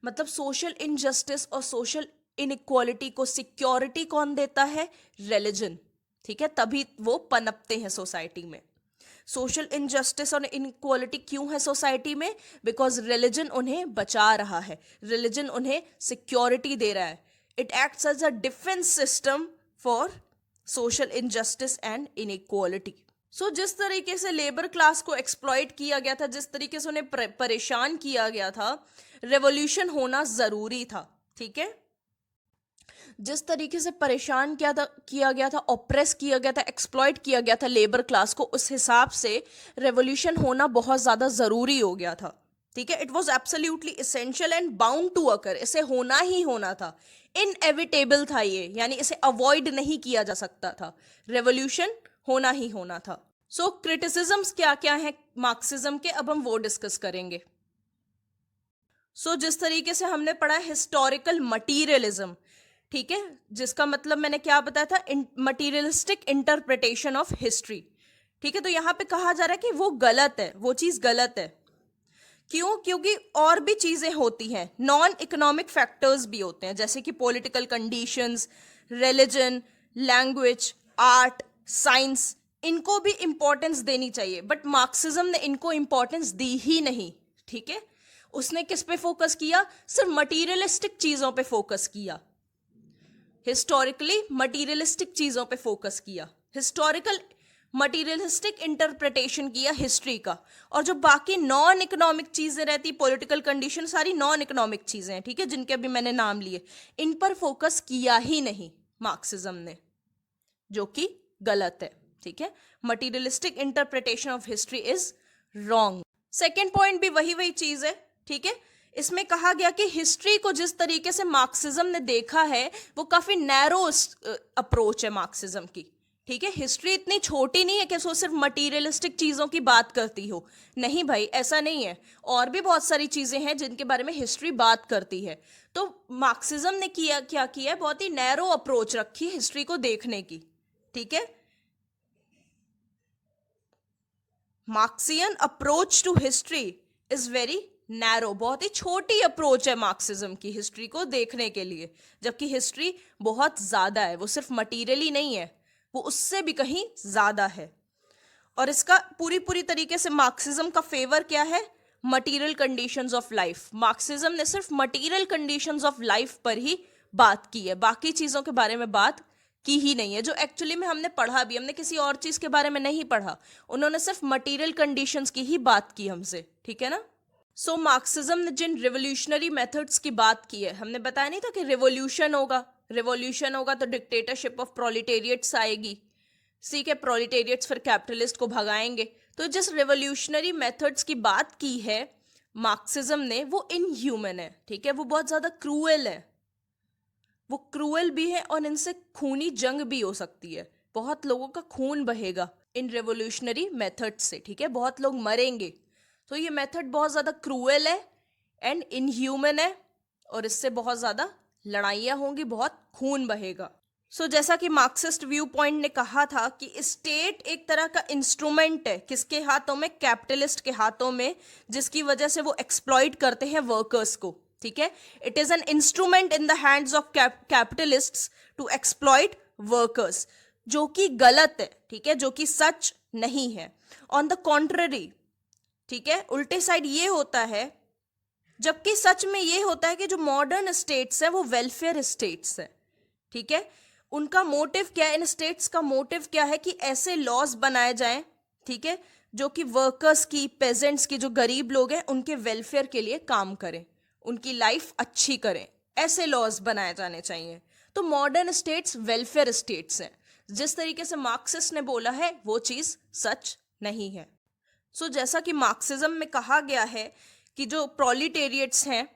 मतलब सोशल इनजस्टिस और सोशल इनइक्वालिटी को सिक्योरिटी कौन देता है? रिलीजन, ठीक है। तभी वो पनपते हैं सोसाइटी में। सोशल इनजस्टिस और इनइक्वालिटी क्यों है सोसाइटी में? बिकॉज रिलीजन उन्हें बचा रहा है, रिलीजन उन्हें सिक्योरिटी दे रहा है। It acts as a defence system for social injustice and inequality. So जिस तरीके से लेबर क्लास को एक्सप्लॉइट किया गया था, जिस तरीके से उन्हें परेशान किया गया था, रेवोल्यूशन होना जरूरी था, ठीक है। जिस तरीके से परेशान किया गया था, ऑप्रेस किया गया था, एक्सप्लॉइट किया गया था लेबर क्लास को, उस हिसाब से रेवोल्यूशन होना बहुत ज्यादा जरूरी हो गया था, ठीक है। It was absolutely essential and bound to occur, इसे होना ही होना था, इनएविटेबल था ये, यानी इसे अवॉइड नहीं किया जा सकता था, रेवोल्यूशन होना ही होना था। सो क्रिटिसिजम्स क्या क्या है मार्क्सिज्म के, अब हम वो डिस्कस करेंगे। सो जिस तरीके से हमने पढ़ा हिस्टोरिकल मटीरियलिज्म, ठीक है, जिसका मतलब मैंने क्या बताया था, मटीरियलिस्टिक इंटरप्रिटेशन ऑफ हिस्ट्री, ठीक है। तो यहां पे कहा जा रहा है कि वो गलत है, वो चीज गलत है। क्यों? क्योंकि और भी चीजें होती हैं, नॉन इकोनॉमिक फैक्टर्स भी होते हैं, जैसे कि political conditions, religion, language, art, science, इनको भी इंपॉर्टेंस देनी चाहिए, बट मार्क्सिज्म ने इनको इंपॉर्टेंस दी ही नहीं, ठीक है। उसने किस पे फोकस किया? सिर्फ मटीरियलिस्टिक चीजों पे फोकस किया, हिस्टोरिकली मटीरियलिस्टिक चीजों पे फोकस किया, हिस्टोरिकल मटीरियलिस्टिक इंटरप्रिटेशन किया हिस्ट्री का। और जो बाकी नॉन इकोनॉमिक चीजें रहती, पॉलिटिकल कंडीशन, सारी नॉन इकोनॉमिक चीजें हैं, ठीक है, जिनके अभी मैंने नाम लिए, इन पर फोकस किया ही नहीं मार्क्सिज्म ने, जो कि गलत है, ठीक है। Materialistic interpretation of history is wrong. Second point भी वही चीज है, ठीक है। इसमें कहा गया कि हिस्ट्री को जिस तरीके से मार्क्सिज्म ने देखा है, वो काफी नैरो अप्रोच है मार्क्सिज्म की, ठीक है। हिस्ट्री इतनी छोटी नहीं है कि वो सिर्फ मटीरियलिस्टिक चीजों की बात करती हो, नहीं भाई, ऐसा नहीं है, और भी बहुत सारी चीजें हैं जिनके बारे में हिस्ट्री बात करती है। तो मार्क्सिज्म ने क्या किया है, बहुत ही नैरो अप्रोच रखी हिस्ट्री को देखने की, ठीक है। Marxian approach to history is very narrow, बहुत ही छोटी अप्रोच है मार्क्सिज्म की हिस्ट्री को देखने के लिए, जबकि हिस्ट्री बहुत ज्यादा है, वो सिर्फ मटीरियल ही नहीं है, वो उससे भी कहीं ज्यादा है। और इसका पूरी तरीके से मार्क्सिज्म का फेवर क्या है? Material conditions of life. Marxism ने सिर्फ मटीरियल कंडीशंस ऑफ लाइफ पर ही बात की है, बाकी चीजों के बारे में बात की ही नहीं है, जो एक्चुअली में हमने पढ़ा भी, हमने किसी और चीज के बारे में नहीं पढ़ा, उन्होंने सिर्फ मटीरियल कंडीशंस की ही बात की हमसे, ठीक है ना। सो मार्क्सिज्म ने जिन रिवोल्यूशनरी मेथड्स की बात की है, हमने बताया नहीं था कि रिवोल्यूशन होगा तो डिक्टेटरशिप ऑफ प्रोलिटेरिएट्स आएगी, ठीक है, प्रोलिटेरिएट्स फिर कैपिटलिस्ट को भगाएंगे। तो जिस रिवोल्यूशनरी मेथड्स की बात की है मार्क्सिज्म ने, वो इनह्यूमन है, ठीक है, वो बहुत ज्यादा क्रूएल है, वो क्रूएल भी है, और इनसे खूनी जंग भी हो सकती है, बहुत लोगों का खून बहेगा इन रेवोल्यूशनरी मेथड से, ठीक है, बहुत लोग मरेंगे। तो ये मेथड बहुत ज्यादा क्रूएल है एंड इनह्यूमन है, और इससे बहुत ज्यादा लड़ाइयां होंगी, बहुत खून बहेगा। सो जैसा कि मार्क्सिस्ट व्यू पॉइंट ने कहा था कि स्टेट एक तरह का इंस्ट्रूमेंट है, किसके हाथों में? कैपिटलिस्ट के हाथों में, जिसकी वजह से वो एक्सप्लॉइट करते हैं वर्कर्स को, ठीक है। It is an instrument in the hands of capitalists to exploit workers, जो कि गलत है, ठीक है, जो कि सच नहीं है। ऑन द कॉन्ट्ररी, ठीक है, उल्टे साइड ये होता है, जबकि सच में ये होता है कि जो मॉडर्न स्टेट्स है वो वेलफेयर स्टेट्स है, ठीक है। उनका मोटिव क्या है? इन स्टेट्स का मोटिव क्या है कि ऐसे लॉज बनाए जाएं, ठीक है, जो कि वर्कर्स की, पेजेंट्स की, जो गरीब लोग हैं उनके वेलफेयर के लिए काम करें, उनकी लाइफ अच्छी करें, ऐसे लॉज बनाए जाने चाहिए। तो मॉडर्न स्टेट्स वेलफेयर स्टेट्स हैं, जिस तरीके से मार्क्सिस्ट ने बोला है वो चीज सच नहीं है। जैसा कि मार्क्सिज्म में कहा गया है कि जो प्रोलिटेरिएट्स हैं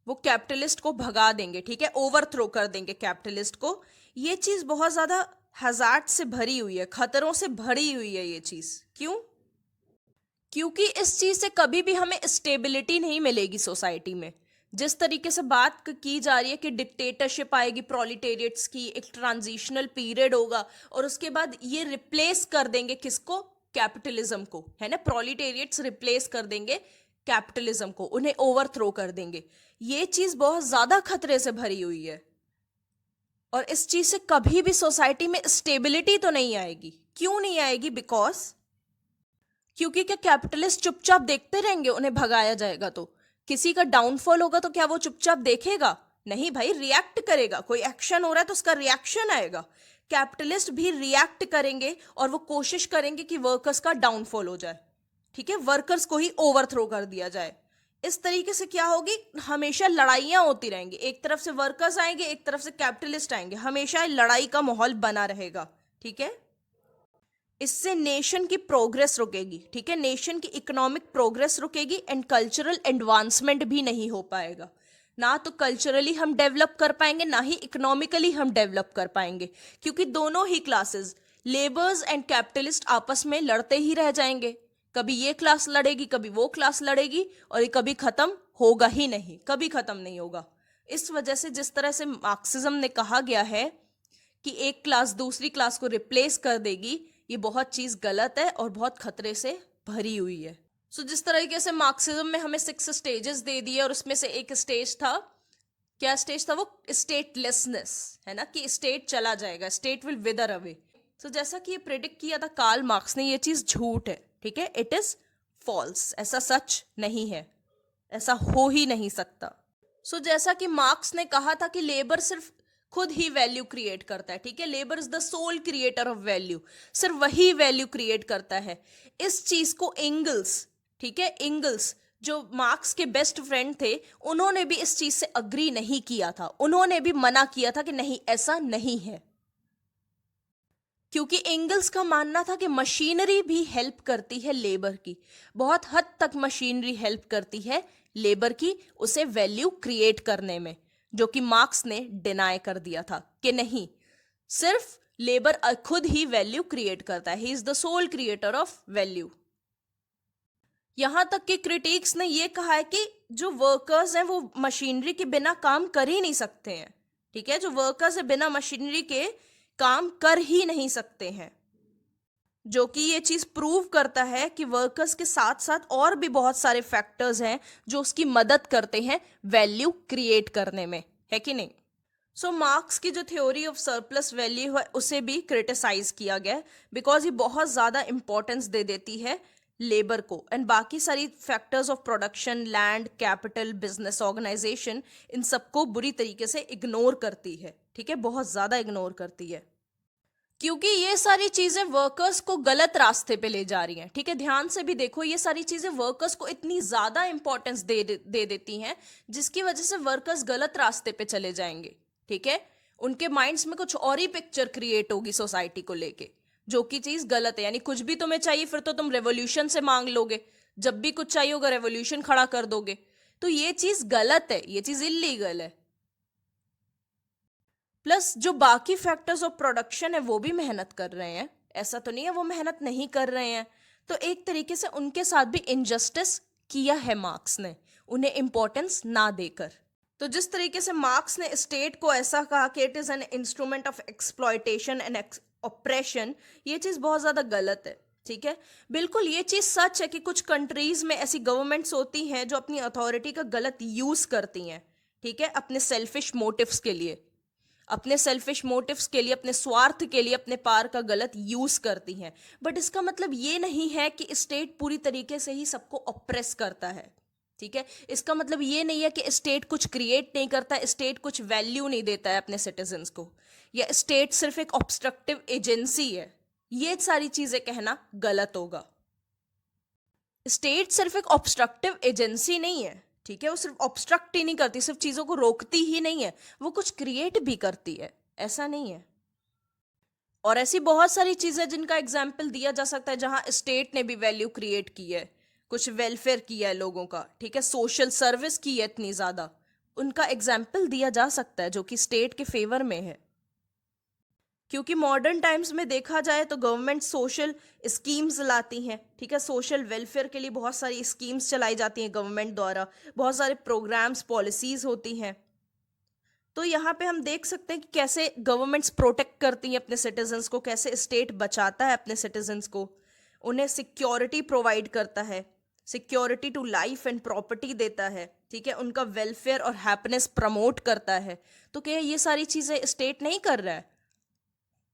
वो कैपिटलिस्ट को भगा देंगे, ठीक है, ओवरथ्रो कर देंगे कैपिटलिस्ट को। ये चीज बहुत ज्यादा हजार्ड से भरी हुई है, खतरों से भरी हुई है ये चीज। क्यों? क्योंकि इस चीज से कभी भी हमें स्टेबिलिटी नहीं मिलेगी सोसाइटी में। जिस तरीके से बात की जा रही है कि डिक्टेटरशिप आएगी प्रोलिटेरिएट्स की, एक ट्रांजिशनल पीरियड होगा और उसके बाद ये रिप्लेस कर देंगे किसको? कैपिटलिज्म को, है ना। प्रोलिटेरिएट्स रिप्लेस कर देंगे कैपिटलिज्म को, उन्हें ओवरथ्रो कर देंगे। ये चीज बहुत ज्यादा खतरे से भरी हुई है और इस चीज से कभी भी सोसाइटी में स्टेबिलिटी तो नहीं आएगी। क्यों नहीं आएगी? क्योंकि क्या कैपिटलिस्ट चुपचाप देखते रहेंगे उन्हें भगाया जाएगा? तो किसी का डाउनफॉल होगा तो क्या वो चुपचाप देखेगा? नहीं भाई, रिएक्ट करेगा। कोई एक्शन हो रहा है तो उसका रिएक्शन आएगा। कैपिटलिस्ट भी रिएक्ट करेंगे और वो कोशिश करेंगे कि वर्कर्स का डाउनफॉल हो जाए, ठीक है, वर्कर्स को ही ओवरथ्रो कर दिया जाए। इस तरीके से क्या होगी? हमेशा लड़ाइयां होती रहेंगी। एक तरफ से वर्कर्स आएंगे, एक तरफ से कैपिटलिस्ट आएंगे, हमेशा लड़ाई का माहौल बना रहेगा, ठीक है। इससे नेशन की प्रोग्रेस रुकेगी, ठीक है, नेशन की इकोनॉमिक प्रोग्रेस रुकेगी एंड कल्चरल एडवांसमेंट भी नहीं हो पाएगा। ना तो कल्चरली हम डेवलप कर पाएंगे, ना ही इकोनॉमिकली हम डेवलप कर पाएंगे, क्योंकि दोनों ही क्लासेस, लेबर्स एंड कैपिटलिस्ट, आपस में लड़ते ही रह जाएंगे। कभी ये क्लास लड़ेगी, कभी वो क्लास लड़ेगी और ये कभी खत्म होगा ही नहीं, कभी खत्म नहीं होगा। इस वजह से जिस तरह से मार्क्सिज्म ने कहा गया है कि एक क्लास दूसरी क्लास को रिप्लेस कर देगी, ये बहुत चीज गलत है और बहुत खतरे से भरी हुई है। जिस तरीके से मार्क्सिज्म में हमें 6 स्टेजेस दे दिए और उसमें से एक स्टेज था, क्या स्टेज था वो? स्टेटलेसनेस, है ना, कि स्टेट चला जाएगा, स्टेट विल विदर अवे। जैसा कि ये प्रेडिक्ट किया था कार्ल मार्क्स ने, ये चीज झूठ है, ठीक है, इट इज फॉल्स। ऐसा सच नहीं है, ऐसा हो ही नहीं सकता। जैसा कि मार्क्स ने कहा था कि लेबर सिर्फ खुद ही वैल्यू क्रिएट करता है, ठीक है, labour is the sole creator of value, सिर्फ वही वैल्यू क्रिएट करता है। इस चीज को एंगल्स, ठीक है, एंगल्स जो मार्क्स के बेस्ट फ्रेंड थे, उन्होंने भी इस चीज से अग्री नहीं किया था, उन्होंने भी मना किया था कि नहीं, ऐसा नहीं है। क्योंकि एंगल्स का मानना था कि मशीनरी भी हेल्प करती है लेबर की, बहुत हद तक मशीनरी हेल्प करती है लेबर की उसे वैल्यू क्रिएट करने में, जो कि मार्क्स ने डिनाई कर दिया था कि नहीं, सिर्फ लेबर खुद ही वैल्यू क्रिएट करता है, he is the sole creator of value. यहां तक कि क्रिटिक्स ने यह कहा है कि जो वर्कर्स हैं वो मशीनरी के बिना काम कर ही नहीं सकते हैं, ठीक है, जो वर्कर्स है बिना मशीनरी के काम कर ही नहीं सकते हैं, जो कि ये चीज प्रूव करता है कि वर्कर्स के साथ साथ और भी बहुत सारे फैक्टर्स हैं जो उसकी मदद करते हैं वैल्यू क्रिएट करने में, है कि नहीं। मार्क्स की जो थ्योरी ऑफ सरप्लस वैल्यू है उसे भी क्रिटिसाइज किया गया बिकॉज ये बहुत ज्यादा इंपॉर्टेंस दे देती है लेबर को, एंड बाकी सारी factors of production, land, capital, business organisation, इन सबको बुरी तरीके से इग्नोर करती है, ठीक है, बहुत ज्यादा इग्नोर करती है, क्योंकि ये सारी चीजें वर्कर्स को गलत रास्ते पे ले जा रही हैं, ठीक है। ध्यान से भी देखो, ये सारी चीजें वर्कर्स को इतनी ज्यादा इंपॉर्टेंस दे देती हैं जिसकी वजह से वर्कर्स गलत रास्ते पे चले जाएंगे, ठीक है, उनके माइंड्स में कुछ और ही पिक्चर क्रिएट होगी सोसाइटी को लेके, जो कि चीज गलत है। यानी कुछ भी तुम्हें चाहिए फिर तो तुम रेवोल्यूशन से मांग लोगे, जब भी कुछ चाहिए होगा रेवोल्यूशन खड़ा कर दोगे, तो ये चीज गलत है, ये चीज इलीगल है। प्लस जो बाकी फैक्टर्स ऑफ प्रोडक्शन है वो भी मेहनत कर रहे हैं, ऐसा तो नहीं है वो मेहनत नहीं कर रहे हैं, तो एक तरीके से उनके साथ भी इनजस्टिस किया है मार्क्स ने, उन्हें इंपॉर्टेंस ना देकर। तो जिस तरीके से मार्क्स ने स्टेट को ऐसा कहा कि it is an instrument of exploitation and operation, ये चीज बहुत ज्यादा गलत है, ठीक है। बिल्कुल ये चीज सच है कि कुछ कंट्रीज में ऐसी गवर्नमेंट्स होती हैं जो अपनी अथॉरिटी का गलत यूज करती हैं, ठीक है, अपने सेल्फिश मोटिव्स के लिए, अपने सेल्फिश मोटिव्स के लिए, अपने स्वार्थ के लिए अपने पावर का गलत यूज करती हैं। बट इसका मतलब ये नहीं है कि स्टेट पूरी तरीके से ही सबको ऑप्रेस करता है, ठीक है। इसका मतलब ये नहीं है कि स्टेट कुछ क्रिएट नहीं करता, स्टेट कुछ वैल्यू नहीं देता है अपने सिटीजन्स को, या स्टेट सिर्फ एक ऑब्स्ट्रक्टिव एजेंसी है, ये सारी चीजें कहना गलत होगा। स्टेट सिर्फ एक ऑब्स्ट्रक्टिव एजेंसी नहीं है, ठीक है, वो सिर्फ ऑब्स्ट्रक्ट ही नहीं करती, सिर्फ चीजों को रोकती ही नहीं है, वो कुछ क्रिएट भी करती है, ऐसा नहीं है। और ऐसी बहुत सारी चीजें जिनका एग्जाम्पल दिया जा सकता है जहां स्टेट ने भी वैल्यू क्रिएट की है, कुछ वेलफेयर किया है लोगों का, ठीक है, सोशल सर्विस की है इतनी ज्यादा, उनका एग्जाम्पल दिया जा सकता है जो कि स्टेट के फेवर में है। क्योंकि मॉडर्न टाइम्स में देखा जाए तो गवर्नमेंट सोशल स्कीम्स लाती हैं, ठीक है, सोशल वेलफेयर के लिए बहुत सारी स्कीम्स चलाई जाती हैं गवर्नमेंट द्वारा, बहुत सारे प्रोग्राम्स पॉलिसीज होती हैं। तो यहाँ पे हम देख सकते हैं कि कैसे गवर्नमेंट्स प्रोटेक्ट करती हैं अपने सिटीजन्स को, कैसे स्टेट बचाता है अपने सिटीजन्स को, उन्हें सिक्योरिटी प्रोवाइड करता है, security to life and property देता है, ठीक है, उनका वेलफेयर और हैप्पीनेस प्रमोट करता है। तो क्या ये सारी चीज़ें स्टेट नहीं कर रहा है?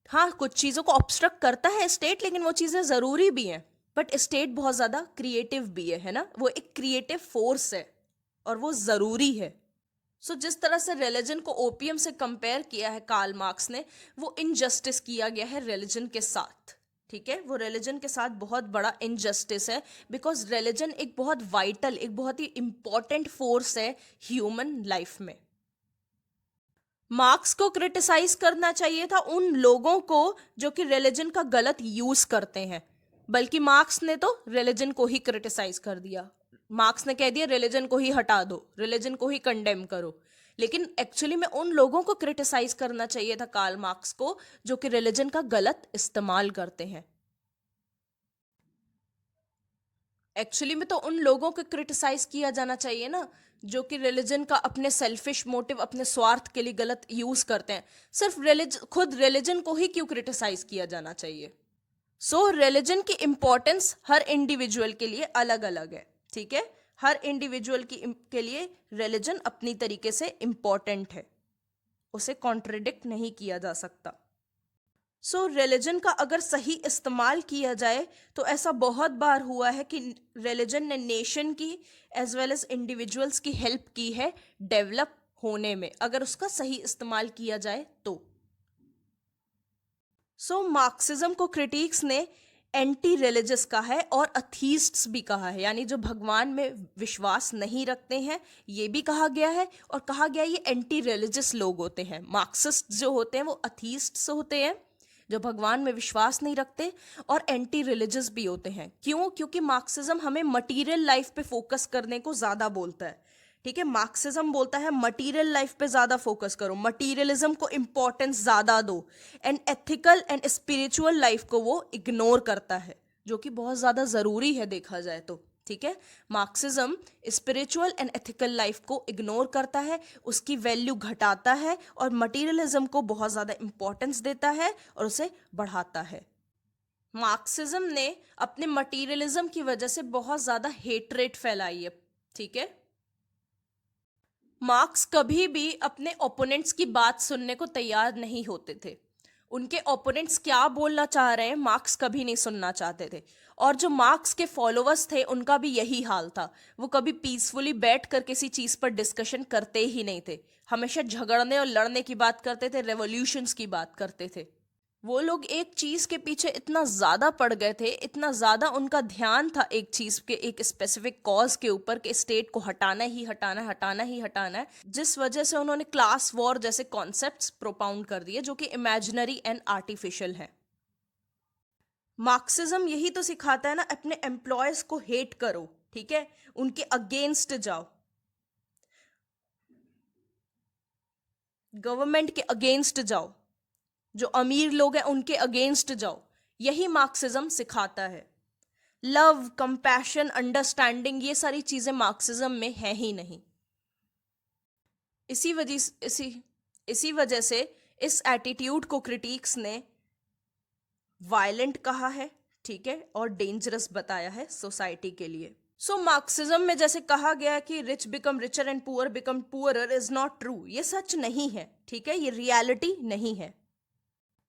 हाँ, कुछ चीज़ों को ऑब्स्ट्रक्ट करता है स्टेट, लेकिन वो चीज़ें ज़रूरी भी हैं। बट स्टेट बहुत ज़्यादा क्रिएटिव भी है ना, वो एक क्रिएटिव फोर्स है और वो ज़रूरी है। सो जिस तरह से रिलीजन को ओपियम से कंपेयर किया है कार्ल मार्क्स ने, वो इनजस्टिस किया गया है रिलीजन के साथ, ठीक है, वो रिलीजन के साथ बहुत बड़ा इनजस्टिस है, बिकॉज रिलीजन एक बहुत वाइटल, एक बहुत ही इंपॉर्टेंट फोर्स है ह्यूमन लाइफ में। मार्क्स को क्रिटिसाइज करना चाहिए था उन लोगों को जो कि रिलीजन का गलत यूज करते हैं, बल्कि मार्क्स ने तो रिलीजन को ही क्रिटिसाइज कर दिया। मार्क्स ने कह दिया रिलीजन को ही हटा दो, रिलीजन को ही कंडेम करो, लेकिन एक्चुअली में उन लोगों को क्रिटिसाइज करना चाहिए था कार्ल मार्क्स को जो कि रिलीजन का गलत इस्तेमाल करते हैं। एक्चुअली में तो उन लोगों को क्रिटिसाइज किया जाना चाहिए ना जो कि रिलीजन का अपने सेल्फिश मोटिव, अपने स्वार्थ के लिए गलत यूज करते हैं। सिर्फ खुद रिलीजन को ही क्यों क्रिटिसाइज किया जाना चाहिए? सो रिलीजन की इंपॉर्टेंस हर इंडिविजुअल के लिए अलग अलग है, ठीक है, हर इंडिविजुअल के लिए रिलीजन अपनी तरीके से इंपॉर्टेंट है, उसे कॉन्ट्रडिक्ट नहीं किया जा सकता। सो रिलीजन का अगर सही इस्तेमाल किया जाए तो ऐसा बहुत बार हुआ है कि रिलीजन ने नेशन की एज वेल एज इंडिविजुअल्स की हेल्प की है डेवलप होने में, अगर उसका सही इस्तेमाल किया जाए तो। सो मार्क्सिज्म को क्रिटिक्स ने एंटी रिलीजियस कहा है और अथीस्ट्स भी कहा है, यानी जो भगवान में विश्वास नहीं रखते हैं ये भी कहा गया है, और कहा गया ये एंटी रिलीजियस लोग होते हैं। मार्क्सिस्ट जो होते हैं वो अथीस्ट्स होते हैं जो भगवान में विश्वास नहीं रखते, और एंटी रिलीजियस भी होते हैं। क्यों? क्योंकि मार्क्सिज्म हमें मटीरियल लाइफ पे फोकस करने को ज़्यादा बोलता है, ठीक है, मार्क्सिज्म बोलता है मटीरियल लाइफ पे ज़्यादा फोकस करो, मटीरियलिज्म को इम्पोर्टेंस ज़्यादा दो, and ethical and spiritual life को वो इग्नोर करता है, जो कि बहुत ज़्यादा ज़रूरी है देखा जाए तो, ठीक है। Marxism spiritual and ethical life को इग्नोर करता है, उसकी वैल्यू घटाता है, और मटीरियलिज्म को बहुत ज़्यादा इंपॉर्टेंस देता है और उसे बढ़ाता है। मार्क्सिज्म ने अपने मटीरियलिज्म की वजह से बहुत ज़्यादा हेट्रेट फैलाई है, ठीक है। मार्क्स कभी भी अपने ओपोनेंट्स की बात सुनने को तैयार नहीं होते थे। उनके ओपोनेंट्स क्या बोलना चाह रहे हैं मार्क्स कभी नहीं सुनना चाहते थे, और जो मार्क्स के फॉलोअर्स थे उनका भी यही हाल था। वो कभी पीसफुली बैठ कर किसी चीज़ पर डिस्कशन करते ही नहीं थे, हमेशा झगड़ने और लड़ने की बात करते थे, रेवोल्यूशंस की बात करते थे। वो लोग एक चीज के पीछे इतना ज्यादा पड़ गए थे, इतना ज्यादा उनका ध्यान था एक चीज के, एक स्पेसिफिक कॉज के ऊपर, कि स्टेट को हटाना ही हटाना है, हटाना ही हटाना है, जिस वजह से उन्होंने क्लास वॉर जैसे कॉन्सेप्ट्स प्रोपाउंड कर दिए जो कि इमेजिनरी एंड आर्टिफिशियल है। मार्क्सिज्म यही तो सिखाता है ना, अपने एम्प्लॉयज को हेट करो, ठीक है, उनके अगेंस्ट जाओ, गवर्नमेंट के अगेंस्ट जाओ, जो अमीर लोग हैं उनके अगेंस्ट जाओ, यही मार्क्सिज्म सिखाता है। लव, कंपैशन, अंडरस्टैंडिंग, ये सारी चीजें मार्क्सिज्म में है ही नहीं। इसी वजह से इस एटीट्यूड को क्रिटिक्स ने वायलेंट कहा है, ठीक है, और डेंजरस बताया है सोसाइटी के लिए। सो मार्क्सिज्म में जैसे कहा गया है कि rich become richer and poor become poorer, is not true, ये सच नहीं है, ठीक है, ये रियलिटी नहीं है।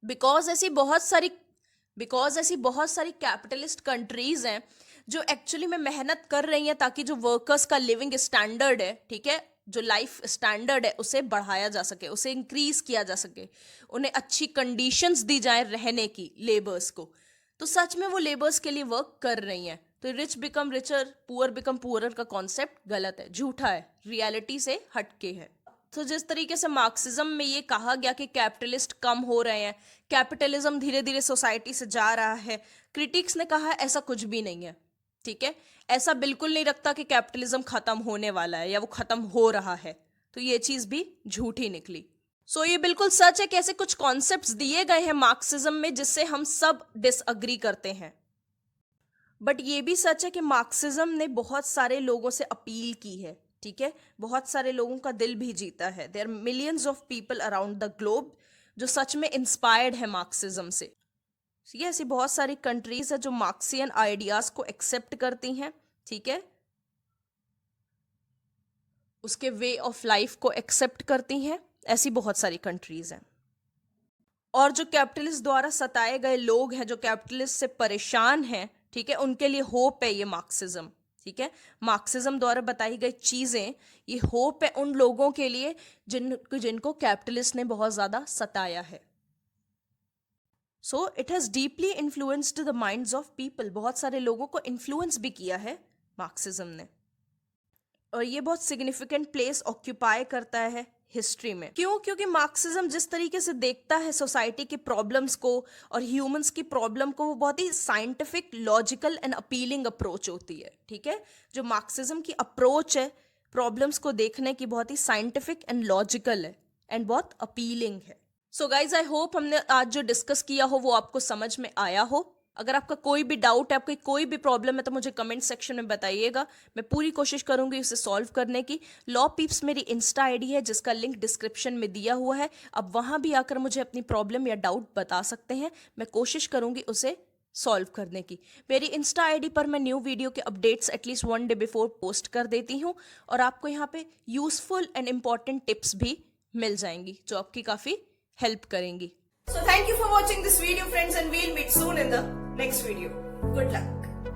बिकॉज ऐसी बहुत सारी कैपिटलिस्ट कंट्रीज हैं जो एक्चुअली में मेहनत कर रही हैं ताकि जो वर्कर्स का लिविंग स्टैंडर्ड है, ठीक है, जो लाइफ स्टैंडर्ड है उसे बढ़ाया जा सके, उसे इंक्रीज किया जा सके, उन्हें अच्छी कंडीशंस दी जाए रहने की लेबर्स को। तो सच में वो लेबर्स के लिए वर्क कर रही हैं। तो rich become richer, poor become poorer का कॉन्सेप्ट गलत है, झूठा है, रियलिटी से हटके है। तो जिस तरीके से मार्क्सिज्म में ये कहा गया कि कैपिटलिस्ट कम हो रहे हैं, कैपिटलिज्म धीरे धीरे सोसाइटी से जा रहा है, क्रिटिक्स ने कहा ऐसा कुछ भी नहीं है, ठीक है। ऐसा बिल्कुल नहीं रखता कि कैपिटलिज्म खत्म होने वाला है या वो खत्म हो रहा है, तो ये चीज भी झूठी निकली। सो ये बिल्कुल सच है कि ऐसे कुछ कॉन्सेप्ट्स दिए गए हैं मार्क्सिज्म में जिससे हम सब डिसअग्री करते हैं, बट ये भी सच है कि मार्क्सिज्म ने बहुत सारे लोगों से अपील की है, ठीक है, बहुत सारे लोगों का दिल भी जीता है। There are millions of people around the globe जो सच में इंस्पायर्ड है मार्क्सिज्म से। ये ऐसी बहुत सारी कंट्रीज है जो मार्क्सियन आइडियाज को एक्सेप्ट करती हैं, ठीक है, उसके वे ऑफ लाइफ को एक्सेप्ट करती हैं, ऐसी बहुत सारी कंट्रीज हैं। और जो कैपिटलिस्ट द्वारा सताए गए लोग हैं, जो कैपिटलिस्ट से परेशान हैं, ठीक है, उनके लिए होप है ये मार्क्सिज्म, ठीक है। मार्क्सिज्म द्वारा बताई गई चीजें ये होप है उन लोगों के लिए जिनको कैपिटलिस्ट ने बहुत ज्यादा सताया है। So it has deeply influenced the minds of people, बहुत सारे लोगों को इन्फ्लुएंस भी किया है मार्क्सिज्म ने, और ये बहुत सिग्निफिकेंट प्लेस ऑक्यूपाई करता है हिस्ट्री में। क्यों? क्योंकि मार्क्सिज्म जिस तरीके से देखता है सोसाइटी की प्रॉब्लम्स को और ह्यूमंस की प्रॉब्लम को, वो बहुत ही scientific, logical and appealing approach होती है, ठीक है। जो मार्क्सिज्म की अप्रोच है प्रॉब्लम्स को देखने की, बहुत ही साइंटिफिक एंड लॉजिकल है एंड बहुत अपीलिंग है। सो गाइज, आई होप हमने आज जो डिस्कस किया हो वो आपको समझ में आया हो। अगर आपका कोई भी डाउट है, आपकी कोई भी प्रॉब्लम है, तो मुझे कमेंट सेक्शन में बताइएगा, मैं पूरी कोशिश करूंगी उसे सॉल्व करने की। लॉ पीप्स मेरी इंस्टा आईडी है जिसका लिंक डिस्क्रिप्शन में दिया हुआ है, अब वहां भी आकर मुझे अपनी प्रॉब्लम या डाउट बता सकते हैं, मैं कोशिश करूंगी उसे सॉल्व करने की। मेरी इंस्टा आईडी पर मैं न्यू वीडियो के updates at least 1 day before post कर देती हूँ, और आपको यहाँ पे यूजफुल एंड इम्पॉर्टेंट टिप्स भी मिल जाएंगी जो आपकी काफी हेल्प करेंगी। So thank you for watching this video, friends, and we'll meet soon in the next video. Good luck.